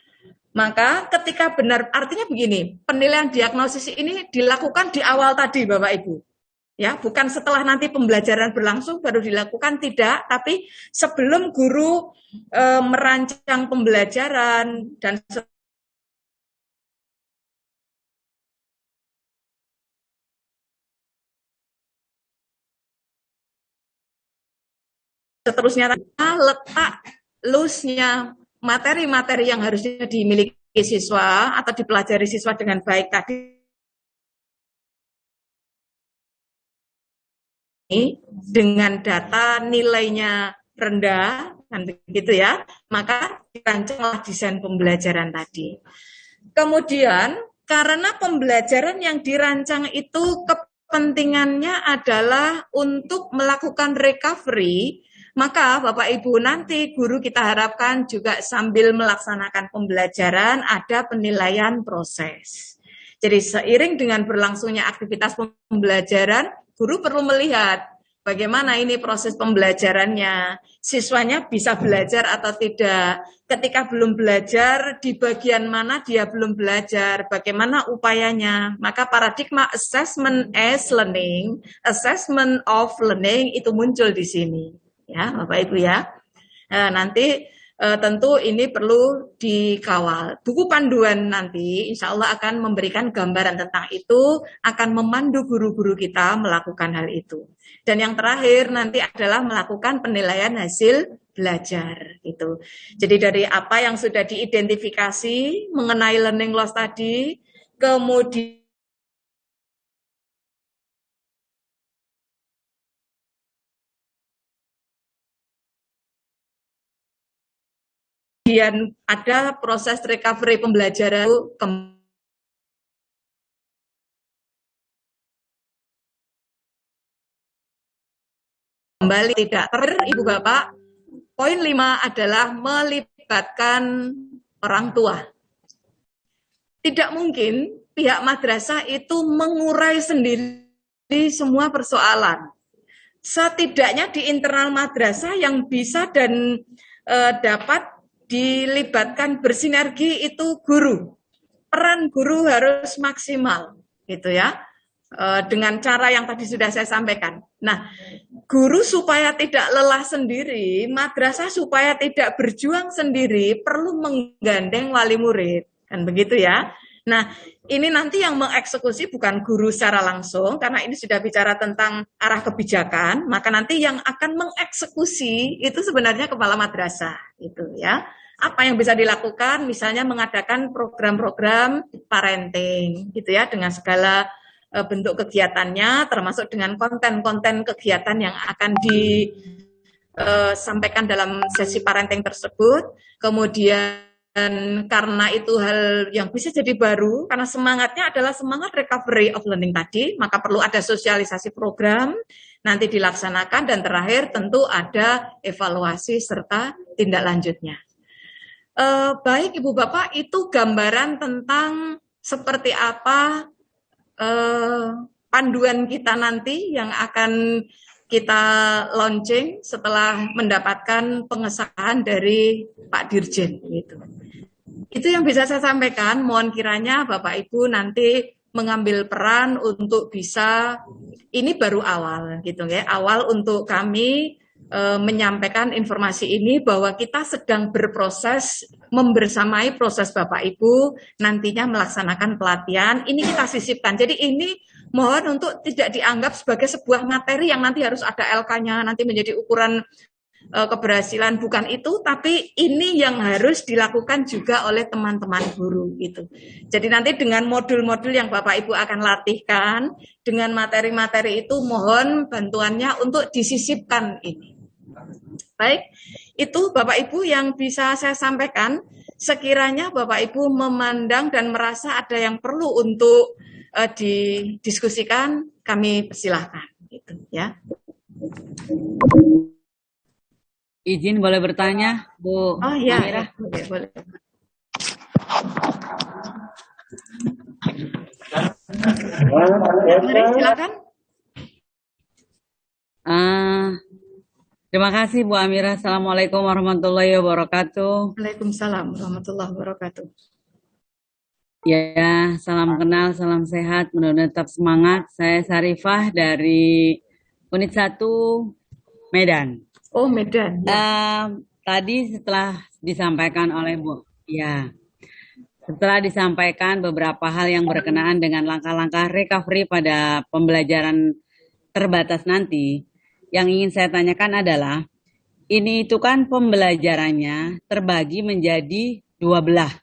Maka ketika benar, artinya begini, penilaian diagnosis ini dilakukan di awal tadi, Bapak Ibu. Ya, bukan setelah nanti pembelajaran berlangsung baru dilakukan, tidak, tapi sebelum guru merancang pembelajaran dan seterusnya, letak loss-nya materi-materi yang harusnya dimiliki siswa atau dipelajari siswa dengan baik tadi dengan data nilainya rendah, kan begitu ya, maka dirancanglah desain pembelajaran tadi. Kemudian karena pembelajaran yang dirancang itu kepentingannya adalah untuk melakukan recovery, maka Bapak Ibu nanti guru kita harapkan juga sambil melaksanakan pembelajaran ada penilaian proses. Jadi seiring dengan berlangsungnya aktivitas pembelajaran, guru perlu melihat bagaimana ini proses pembelajarannya, siswanya bisa belajar atau tidak. Ketika belum belajar, di bagian mana dia belum belajar, bagaimana upayanya. Maka paradigma assessment as learning, assessment of learning itu muncul di sini. Ya, Bapak Ibu ya. Nanti tentu ini perlu dikawal. Buku panduan nanti insya Allah akan memberikan gambaran tentang itu, akan memandu guru-guru kita melakukan hal itu. Dan yang terakhir nanti adalah melakukan penilaian hasil belajar itu. Jadi dari apa yang sudah diidentifikasi mengenai learning loss tadi, kemudian ada proses recovery pembelajaran kembali tidak Ibu Bapak. Poin 5 adalah melibatkan orang tua. Tidak mungkin pihak madrasah itu mengurai sendiri semua persoalan. Setidaknya di internal madrasah yang bisa dan dapat dilibatkan bersinergi itu guru. Peran guru harus maksimal, gitu ya. Dengan cara yang tadi sudah saya sampaikan. Nah, guru supaya tidak lelah sendiri, madrasah supaya tidak berjuang sendiri, perlu menggandeng wali murid. Kan begitu ya. Nah, ini nanti yang mengeksekusi bukan guru secara langsung, karena ini sudah bicara tentang arah kebijakan, maka nanti yang akan mengeksekusi itu sebenarnya kepala madrasah. Gitu ya. Apa yang bisa dilakukan, misalnya mengadakan program-program parenting, gitu ya, dengan segala bentuk kegiatannya, termasuk dengan konten-konten kegiatan yang akan disampaikan dalam sesi parenting tersebut. Kemudian karena itu hal yang bisa jadi baru, karena semangatnya adalah semangat recovery of learning tadi, maka perlu ada sosialisasi program, nanti dilaksanakan, dan terakhir tentu ada evaluasi serta tindak lanjutnya. Baik Ibu Bapak, itu gambaran tentang seperti apa panduan kita nanti yang akan kita launching setelah mendapatkan pengesahan dari Pak Dirjen gitu. Itu yang bisa saya sampaikan. Mohon kiranya Bapak Ibu nanti mengambil peran untuk bisa, ini baru awal gitu ya, awal untuk kami menyampaikan informasi ini bahwa kita sedang berproses membersamai proses Bapak Ibu nantinya melaksanakan pelatihan. Ini kita sisipkan. Jadi ini mohon untuk tidak dianggap sebagai sebuah materi yang nanti harus ada LK-nya, nanti menjadi ukuran keberhasilan, bukan itu, tapi ini yang harus dilakukan juga oleh teman-teman guru gitu. Jadi nanti dengan modul-modul yang Bapak Ibu akan latihkan, dengan materi-materi itu mohon bantuannya untuk disisipkan ini. Baik, itu Bapak Ibu yang bisa saya sampaikan. Sekiranya Bapak Ibu memandang dan merasa ada yang perlu untuk didiskusikan, kami persilahkan. Gitu, ya. Izin boleh bertanya, Bu Oh iya, boleh. Mari silakan. Terima kasih Bu Amira. Assalamualaikum warahmatullahi wabarakatuh. Waalaikumsalam warahmatullahi wabarakatuh. Ya, salam kenal, salam sehat, mudah-mudahan tetap semangat. Saya Sarifah dari Unit 1 Medan. Oh, Medan. Ya. Tadi setelah disampaikan oleh Bu, ya, setelah disampaikan beberapa hal yang berkenaan dengan langkah-langkah recovery pada pembelajaran terbatas nanti, yang ingin saya tanyakan adalah, ini itu kan pembelajarannya terbagi menjadi dua belah.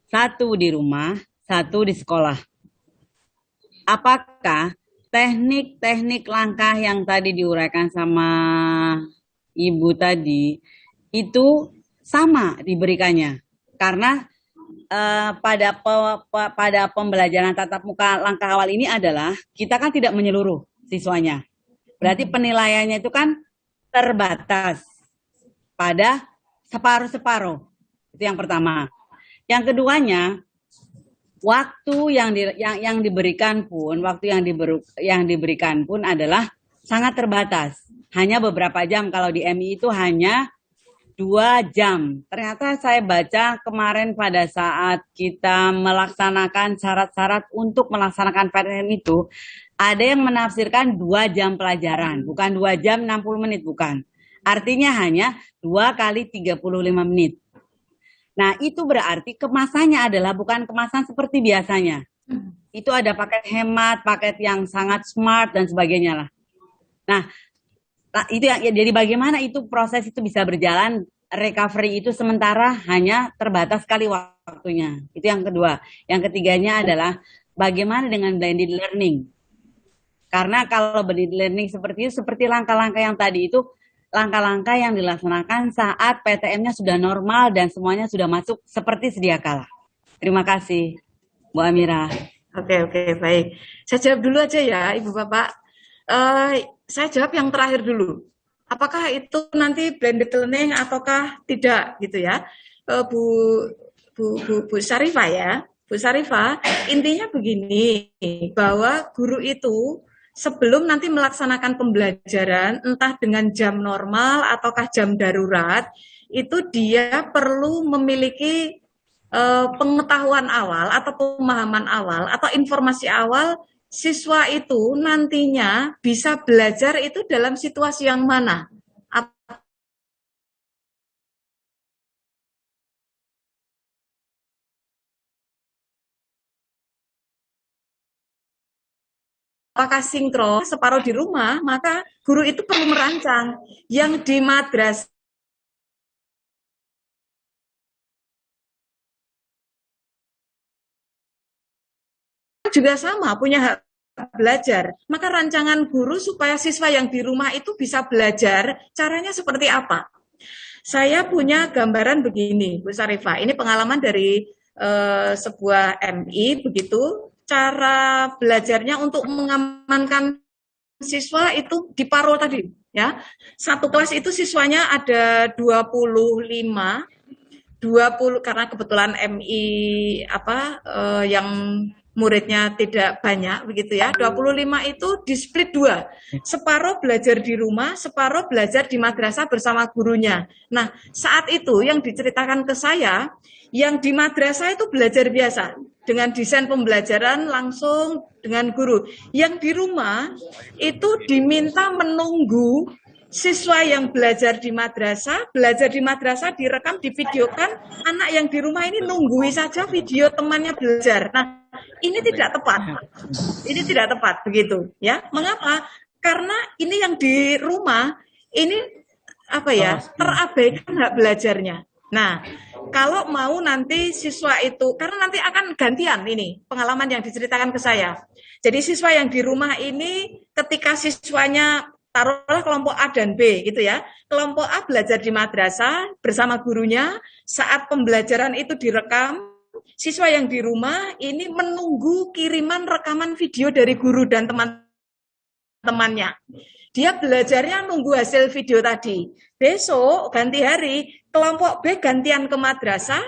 Satu di rumah, satu di sekolah. Apakah teknik-teknik langkah yang tadi diuraikan sama Ibu tadi, itu sama diberikannya? Karena pada pembelajaran tatap muka langkah awal ini adalah, kita kan tidak menyeluruh siswanya. Berarti penilaiannya itu kan terbatas pada separuh-separuh. Itu yang pertama. Yang keduanya, waktu yang diberikan pun adalah sangat terbatas. Hanya beberapa jam. Kalau di MI itu hanya 2 jam. Ternyata saya baca kemarin pada saat kita melaksanakan syarat-syarat untuk melaksanakan PTM itu, ada yang menafsirkan 2 jam pelajaran, bukan 2 jam 60 menit, bukan. Artinya hanya 2 kali 35 menit. Nah, itu berarti kemasannya adalah bukan kemasan seperti biasanya. Itu ada paket hemat, paket yang sangat smart, dan sebagainya lah. Nah, itu jadi bagaimana itu proses itu bisa berjalan, recovery itu sementara hanya terbatas sekali waktunya. Itu yang kedua. Yang ketiganya adalah bagaimana dengan blended learning. Karena kalau blended learning seperti itu, seperti langkah-langkah yang tadi itu, langkah-langkah yang dilaksanakan saat PTM-nya sudah normal dan semuanya sudah masuk seperti sedia kala. Terima kasih, Bu Amira. Oke, baik. Saya jawab dulu aja ya, Ibu Bapak. Saya jawab yang terakhir dulu. Apakah itu nanti blended learning ataukah tidak gitu ya, Bu Sarifah ya. Bu Sarifah, intinya begini, bahwa guru itu sebelum nanti melaksanakan pembelajaran, entah dengan jam normal ataukah jam darurat, itu dia perlu memiliki pengetahuan awal atau pemahaman awal atau informasi awal siswa itu nantinya bisa belajar itu dalam situasi yang mana. Apakah sinkron, separuh di rumah, maka guru itu perlu merancang. Yang di madrasah juga sama, punya hak belajar. Maka rancangan guru supaya siswa yang di rumah itu bisa belajar, caranya seperti apa? Saya punya gambaran begini, Bu Sarifah. Ini pengalaman dari sebuah MI, begitu. Cara belajarnya untuk mengamankan siswa itu di Paro tadi, ya. Satu kelas itu siswanya ada 25, 20 karena kebetulan MI yang muridnya tidak banyak begitu ya. 25 itu di split 2. Separuh belajar di rumah, separuh belajar di madrasah bersama gurunya. Nah, saat itu yang diceritakan ke saya, yang di madrasah itu belajar biasa dengan desain pembelajaran langsung dengan guru. Yang di rumah itu diminta menunggu siswa yang belajar di madrasah direkam, divideokan, anak yang di rumah ini nunggui saja video temannya belajar. Nah, ini tidak tepat. Ini tidak tepat begitu, ya. Mengapa? Karena ini yang di rumah ini terabaikan hak belajarnya. Nah, kalau mau nanti siswa itu, karena nanti akan gantian ini pengalaman yang diceritakan ke saya. Jadi siswa yang di rumah ini ketika siswanya taruhlah kelompok A dan B gitu ya. Kelompok A belajar di madrasah bersama gurunya, saat pembelajaran itu direkam, siswa yang di rumah ini menunggu kiriman rekaman video dari guru dan teman-temannya. Dia belajarnya nunggu hasil video tadi. Besok ganti hari, kelompok B gantian ke madrasah,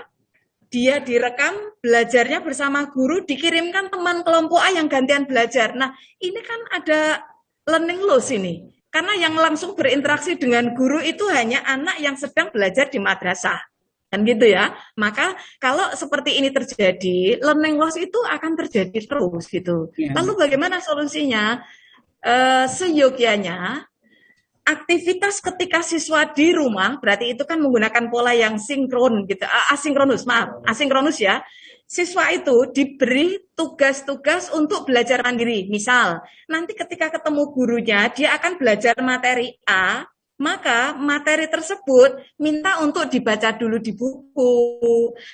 dia direkam belajarnya bersama guru, dikirimkan teman kelompok A yang gantian belajar. Nah, ini kan ada learning loss ini. Karena yang langsung berinteraksi dengan guru itu hanya anak yang sedang belajar di madrasah. Kan gitu ya. Maka kalau seperti ini terjadi, learning loss itu akan terjadi terus gitu. Ya. Lalu bagaimana solusinya? Seyogyanya aktivitas ketika siswa di rumah, berarti itu kan menggunakan pola yang sinkron gitu, asinkronus ya. Siswa itu diberi tugas-tugas untuk belajar mandiri. Misal, nanti ketika ketemu gurunya, dia akan belajar materi A, maka materi tersebut minta untuk dibaca dulu di buku.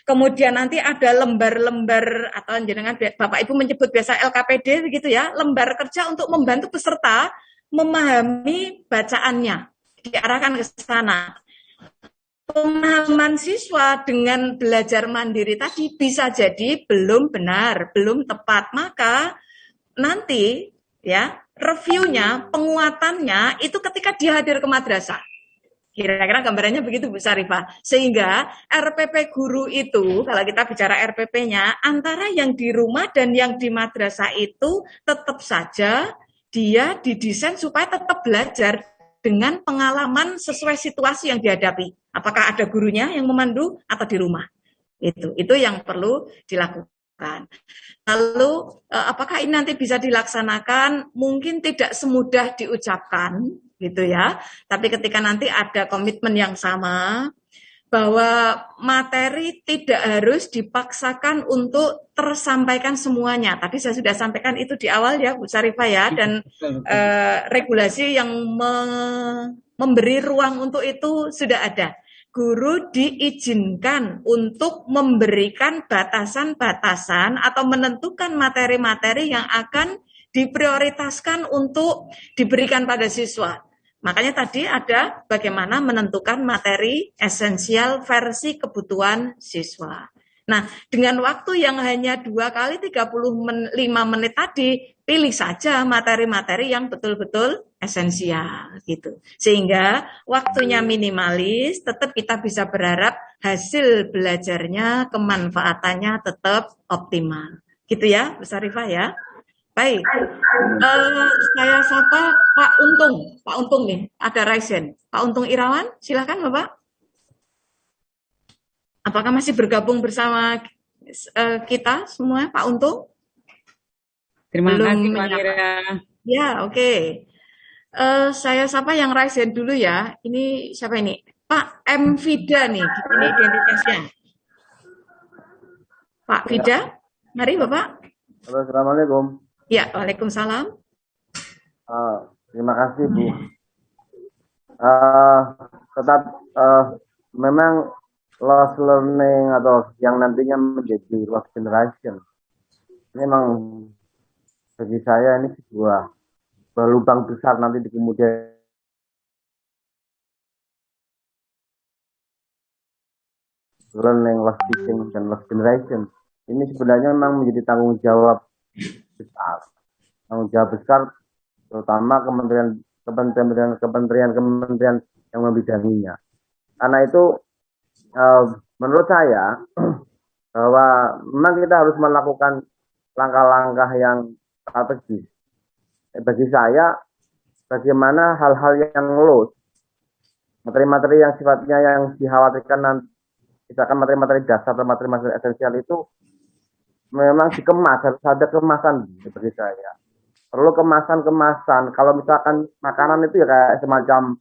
Kemudian nanti ada lembar-lembar, atau jenengan Bapak Ibu menyebut biasa LKPD begitu ya, lembar kerja untuk membantu peserta memahami bacaannya, diarahkan ke sana. Pemahaman siswa dengan belajar mandiri tadi bisa jadi belum benar, belum tepat. Maka nanti ya reviewnya, penguatannya itu ketika dia hadir ke madrasah. Kira-kira gambarannya begitu Bu Sarifah. Sehingga RPP guru itu, kalau kita bicara RPP-nya, antara yang di rumah dan yang di madrasah itu tetap saja dia didesain supaya tetap belajar dengan pengalaman sesuai situasi yang dihadapi. Apakah ada gurunya yang memandu atau di rumah? Itu yang perlu dilakukan. Lalu apakah ini nanti bisa dilaksanakan? Mungkin tidak semudah diucapkan, gitu ya. Tapi ketika nanti ada komitmen yang sama, bahwa materi tidak harus dipaksakan untuk tersampaikan semuanya. Tadi saya sudah sampaikan itu di awal ya Bu Sarifah ya, dan regulasi yang memberi ruang untuk itu sudah ada. Guru diizinkan untuk memberikan batasan-batasan atau menentukan materi-materi yang akan diprioritaskan untuk diberikan pada siswa. Makanya tadi ada bagaimana menentukan materi esensial versi kebutuhan siswa. Nah, dengan waktu yang hanya 2 kali 35 menit tadi, pilih saja materi-materi yang betul-betul esensial gitu. Sehingga waktunya minimalis, tetap kita bisa berharap hasil belajarnya, kemanfaatannya tetap optimal. Gitu ya, Bu Sarifah ya. Baik, saya sapa Pak Untung. Pak Untung nih, ada Raisen. Pak Untung Irawan, silakan Bapak. Apakah masih bergabung bersama kita semua, Pak Untung? Terima kasih, Mbak Mira. Ya, oke. Saya sapa yang Raisen dulu ya. Ini siapa ini? Pak M. Fida nih, ini identitasnya. Pak Fida, mari Bapak. Halo, Assalamualaikum. Ya, waalaikumsalam. Terima kasih Bu. Tetap memang lost learning atau yang nantinya menjadi lost generation, ini memang bagi saya ini sebuah lubang besar nanti di kemudian learning, lost teaching, dan lost generation. Ini sebenarnya memang menjadi tanggung jawab besar, terutama kementerian yang membidanginya. Karena itu menurut saya bahwa memang kita harus melakukan langkah-langkah yang strategis. Bagi saya, bagaimana hal-hal yang lost, materi-materi yang sifatnya yang dikhawatirkan nanti, misalkan materi-materi dasar atau materi-materi esensial itu memang dikemas, harus ada kemasan bagi saya. Perlu kemasan. Kalau misalkan makanan itu ya kayak semacam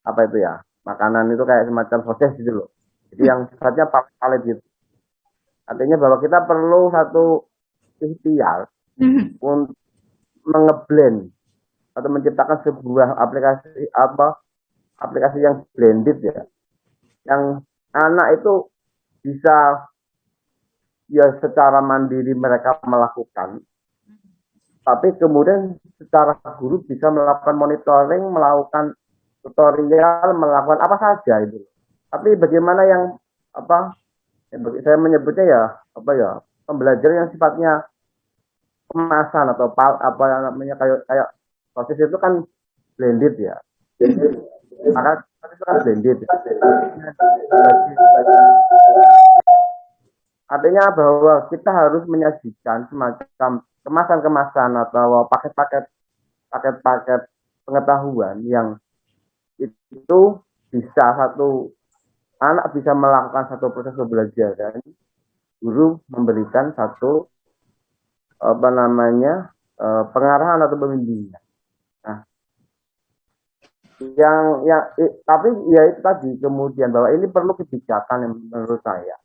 apa itu ya? Makanan itu kayak semacam sosis gitu loh. Jadi yang sifatnya palet gitu. Artinya bahwa kita perlu satu ikhtiar untuk mengeblend atau menciptakan sebuah aplikasi yang blended ya. Yang anak itu bisa ya secara mandiri mereka melakukan, tapi kemudian secara guru bisa melakukan monitoring, melakukan tutorial, melakukan apa saja itu. Tapi bagaimana yang saya menyebutnya ya pembelajaran yang sifatnya kemasan atau kayak proses itu kan blended ya. Maka itu kan blended. Artinya bahwa kita harus menyajikan semacam kemasan-kemasan atau paket-paket pengetahuan yang itu bisa satu anak bisa melakukan satu proses pembelajaran, guru memberikan satu pengarahan atau pembimbingan. Nah, tapi ya itu tadi kemudian bahwa ini perlu kebijakan yang menurut saya.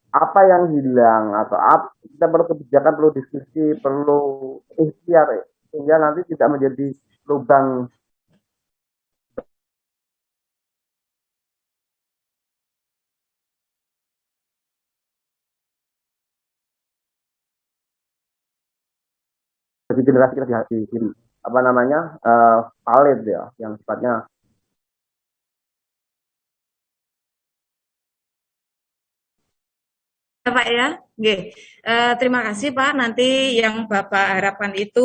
Apa yang hilang atau kita perlu kebijakan, perlu diskusi, perlu ikhtiar sehingga nanti tidak menjadi lubang bagi generasi kita valid ya, yang sifatnya. Pak ya, terima kasih Pak. Nanti yang Bapak harapkan itu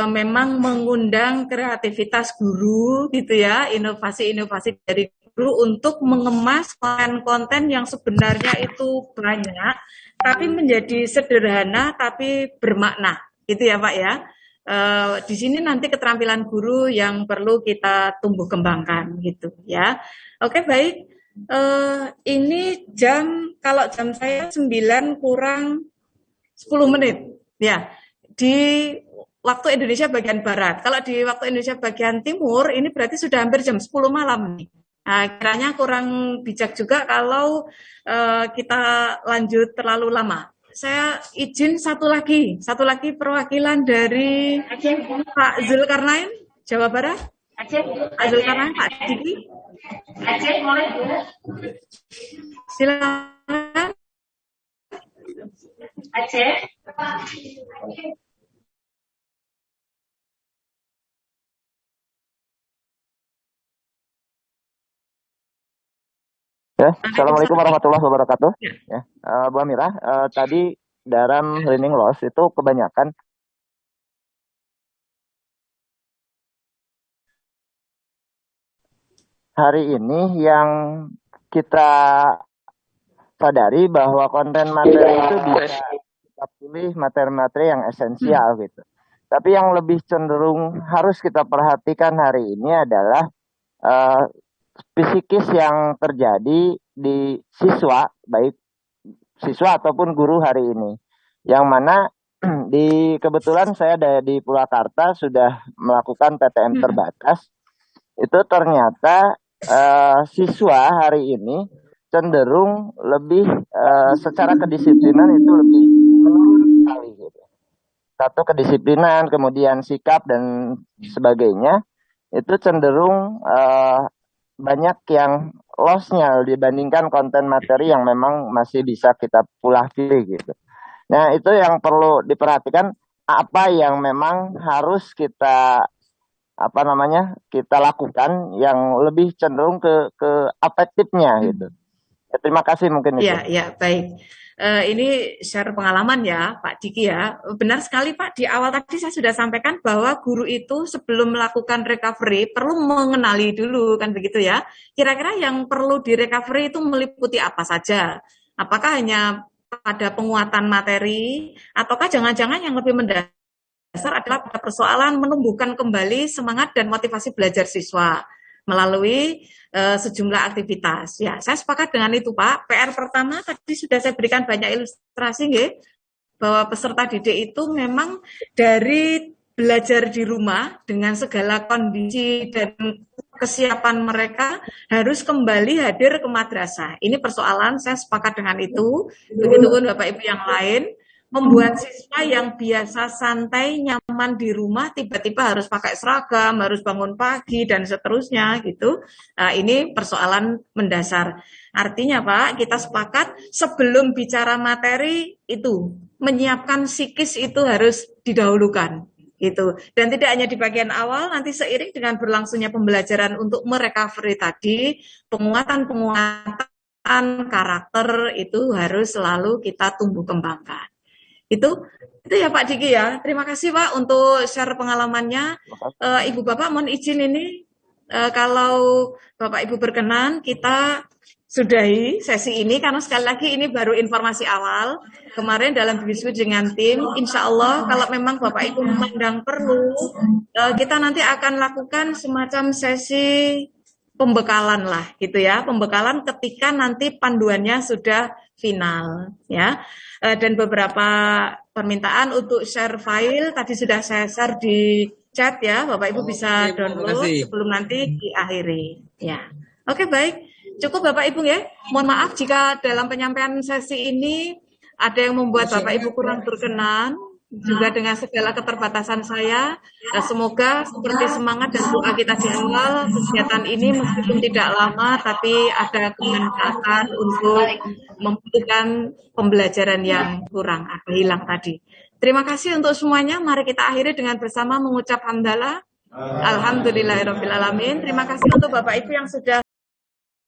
memang mengundang kreativitas guru gitu ya, inovasi-inovasi dari guru untuk mengemas konten-konten yang sebenarnya itu banyak, tapi menjadi sederhana tapi bermakna, gitu ya Pak ya. Di sini nanti keterampilan guru yang perlu kita tumbuh kembangkan gitu ya. Oke baik. Ini kalau jam saya 9 kurang 10 menit ya di waktu Indonesia bagian Barat. Kalau di waktu Indonesia bagian Timur ini berarti sudah hampir jam 10 malam nih. Nah, kiranya kurang bijak juga kalau kita lanjut terlalu lama. Saya izin satu lagi perwakilan dari Pak Zulkarnain, Jawa Barat. Pak Zulkarnain, Pak Diki. Aceh boleh ya? Silakan. Aceh. Ya, Assalamualaikum warahmatullahi wabarakatuh. Ya, Bu Amira, tadi dalam learning loss itu kebanyakan hari ini yang kita sadari bahwa konten materi itu bisa kita pilih materi-materi yang esensial gitu. Tapi yang lebih cenderung harus kita perhatikan hari ini adalah psikis yang terjadi di siswa, baik siswa ataupun guru hari ini. Yang mana kebetulan saya di Purwakarta sudah melakukan PTM terbatas. Itu ternyata siswa hari ini cenderung lebih secara kedisiplinan itu lebih menurun sekali gitu. Satu, kedisiplinan, kemudian sikap dan sebagainya itu cenderung banyak yang loss-nya dibandingkan konten materi yang memang masih bisa kita pulah pilih gitu. Nah, itu yang perlu diperhatikan, apa yang memang harus kita kita lakukan yang lebih cenderung ke efektifnya gitu. Ya, terima kasih mungkin itu. Ya, baik. Ini share pengalaman ya Pak Diki ya. Benar sekali Pak, di awal tadi saya sudah sampaikan bahwa guru itu sebelum melakukan recovery perlu mengenali dulu kan begitu ya. Kira-kira yang perlu di recovery itu meliputi apa saja? Apakah hanya pada penguatan materi ataukah jangan-jangan yang lebih mendasar adalah pada persoalan menumbuhkan kembali semangat dan motivasi belajar siswa melalui sejumlah aktivitas. Ya, saya sepakat dengan itu, Pak. PR pertama tadi sudah saya berikan banyak ilustrasi, bahwa peserta didik itu memang dari belajar di rumah dengan segala kondisi dan kesiapan mereka harus kembali hadir ke madrasah. Ini persoalan, saya sepakat dengan itu. Begitupun Bapak Ibu yang lain. Membuat siswa yang biasa santai, nyaman di rumah, tiba-tiba harus pakai seragam, harus bangun pagi, dan seterusnya gitu. Nah, ini persoalan mendasar. Artinya Pak, kita sepakat sebelum bicara materi itu, menyiapkan psikis itu harus didahulukan. Gitu. Dan tidak hanya di bagian awal, nanti seiring dengan berlangsungnya pembelajaran untuk merecovery tadi, penguatan karakter itu harus selalu kita tumbuh kembangkan. Itu ya Pak Diki ya. Terima kasih Pak untuk share pengalamannya. Ibu Bapak mohon izin ini kalau Bapak Ibu berkenan kita sudahi sesi ini karena sekali lagi ini baru informasi awal. Kemarin dalam diskusi dengan tim, insya Allah kalau memang Bapak Ibu memandang perlu, kita nanti akan lakukan semacam sesi pembekalan lah gitu ya, pembekalan ketika nanti panduannya sudah final ya. Dan beberapa permintaan untuk share file tadi sudah saya share di chat ya, Bapak Ibu bisa download sebelum nanti diakhiri ya. Oke, baik. Cukup Bapak Ibu ya. Mohon maaf jika dalam penyampaian sesi ini ada yang membuat Bapak Ibu kurang berkenan juga dengan segala keterbatasan saya. Dan semoga seperti semangat dan doa kita di awal, kegiatan ini meskipun tidak lama tapi ada kemanfaatan untuk memberikan pembelajaran yang kurang atau hilang tadi. Terima kasih untuk semuanya. Mari kita akhiri dengan bersama mengucap hamdalah. Alhamdulillahirabbil alamin. Terima kasih untuk Bapak Ibu yang sudah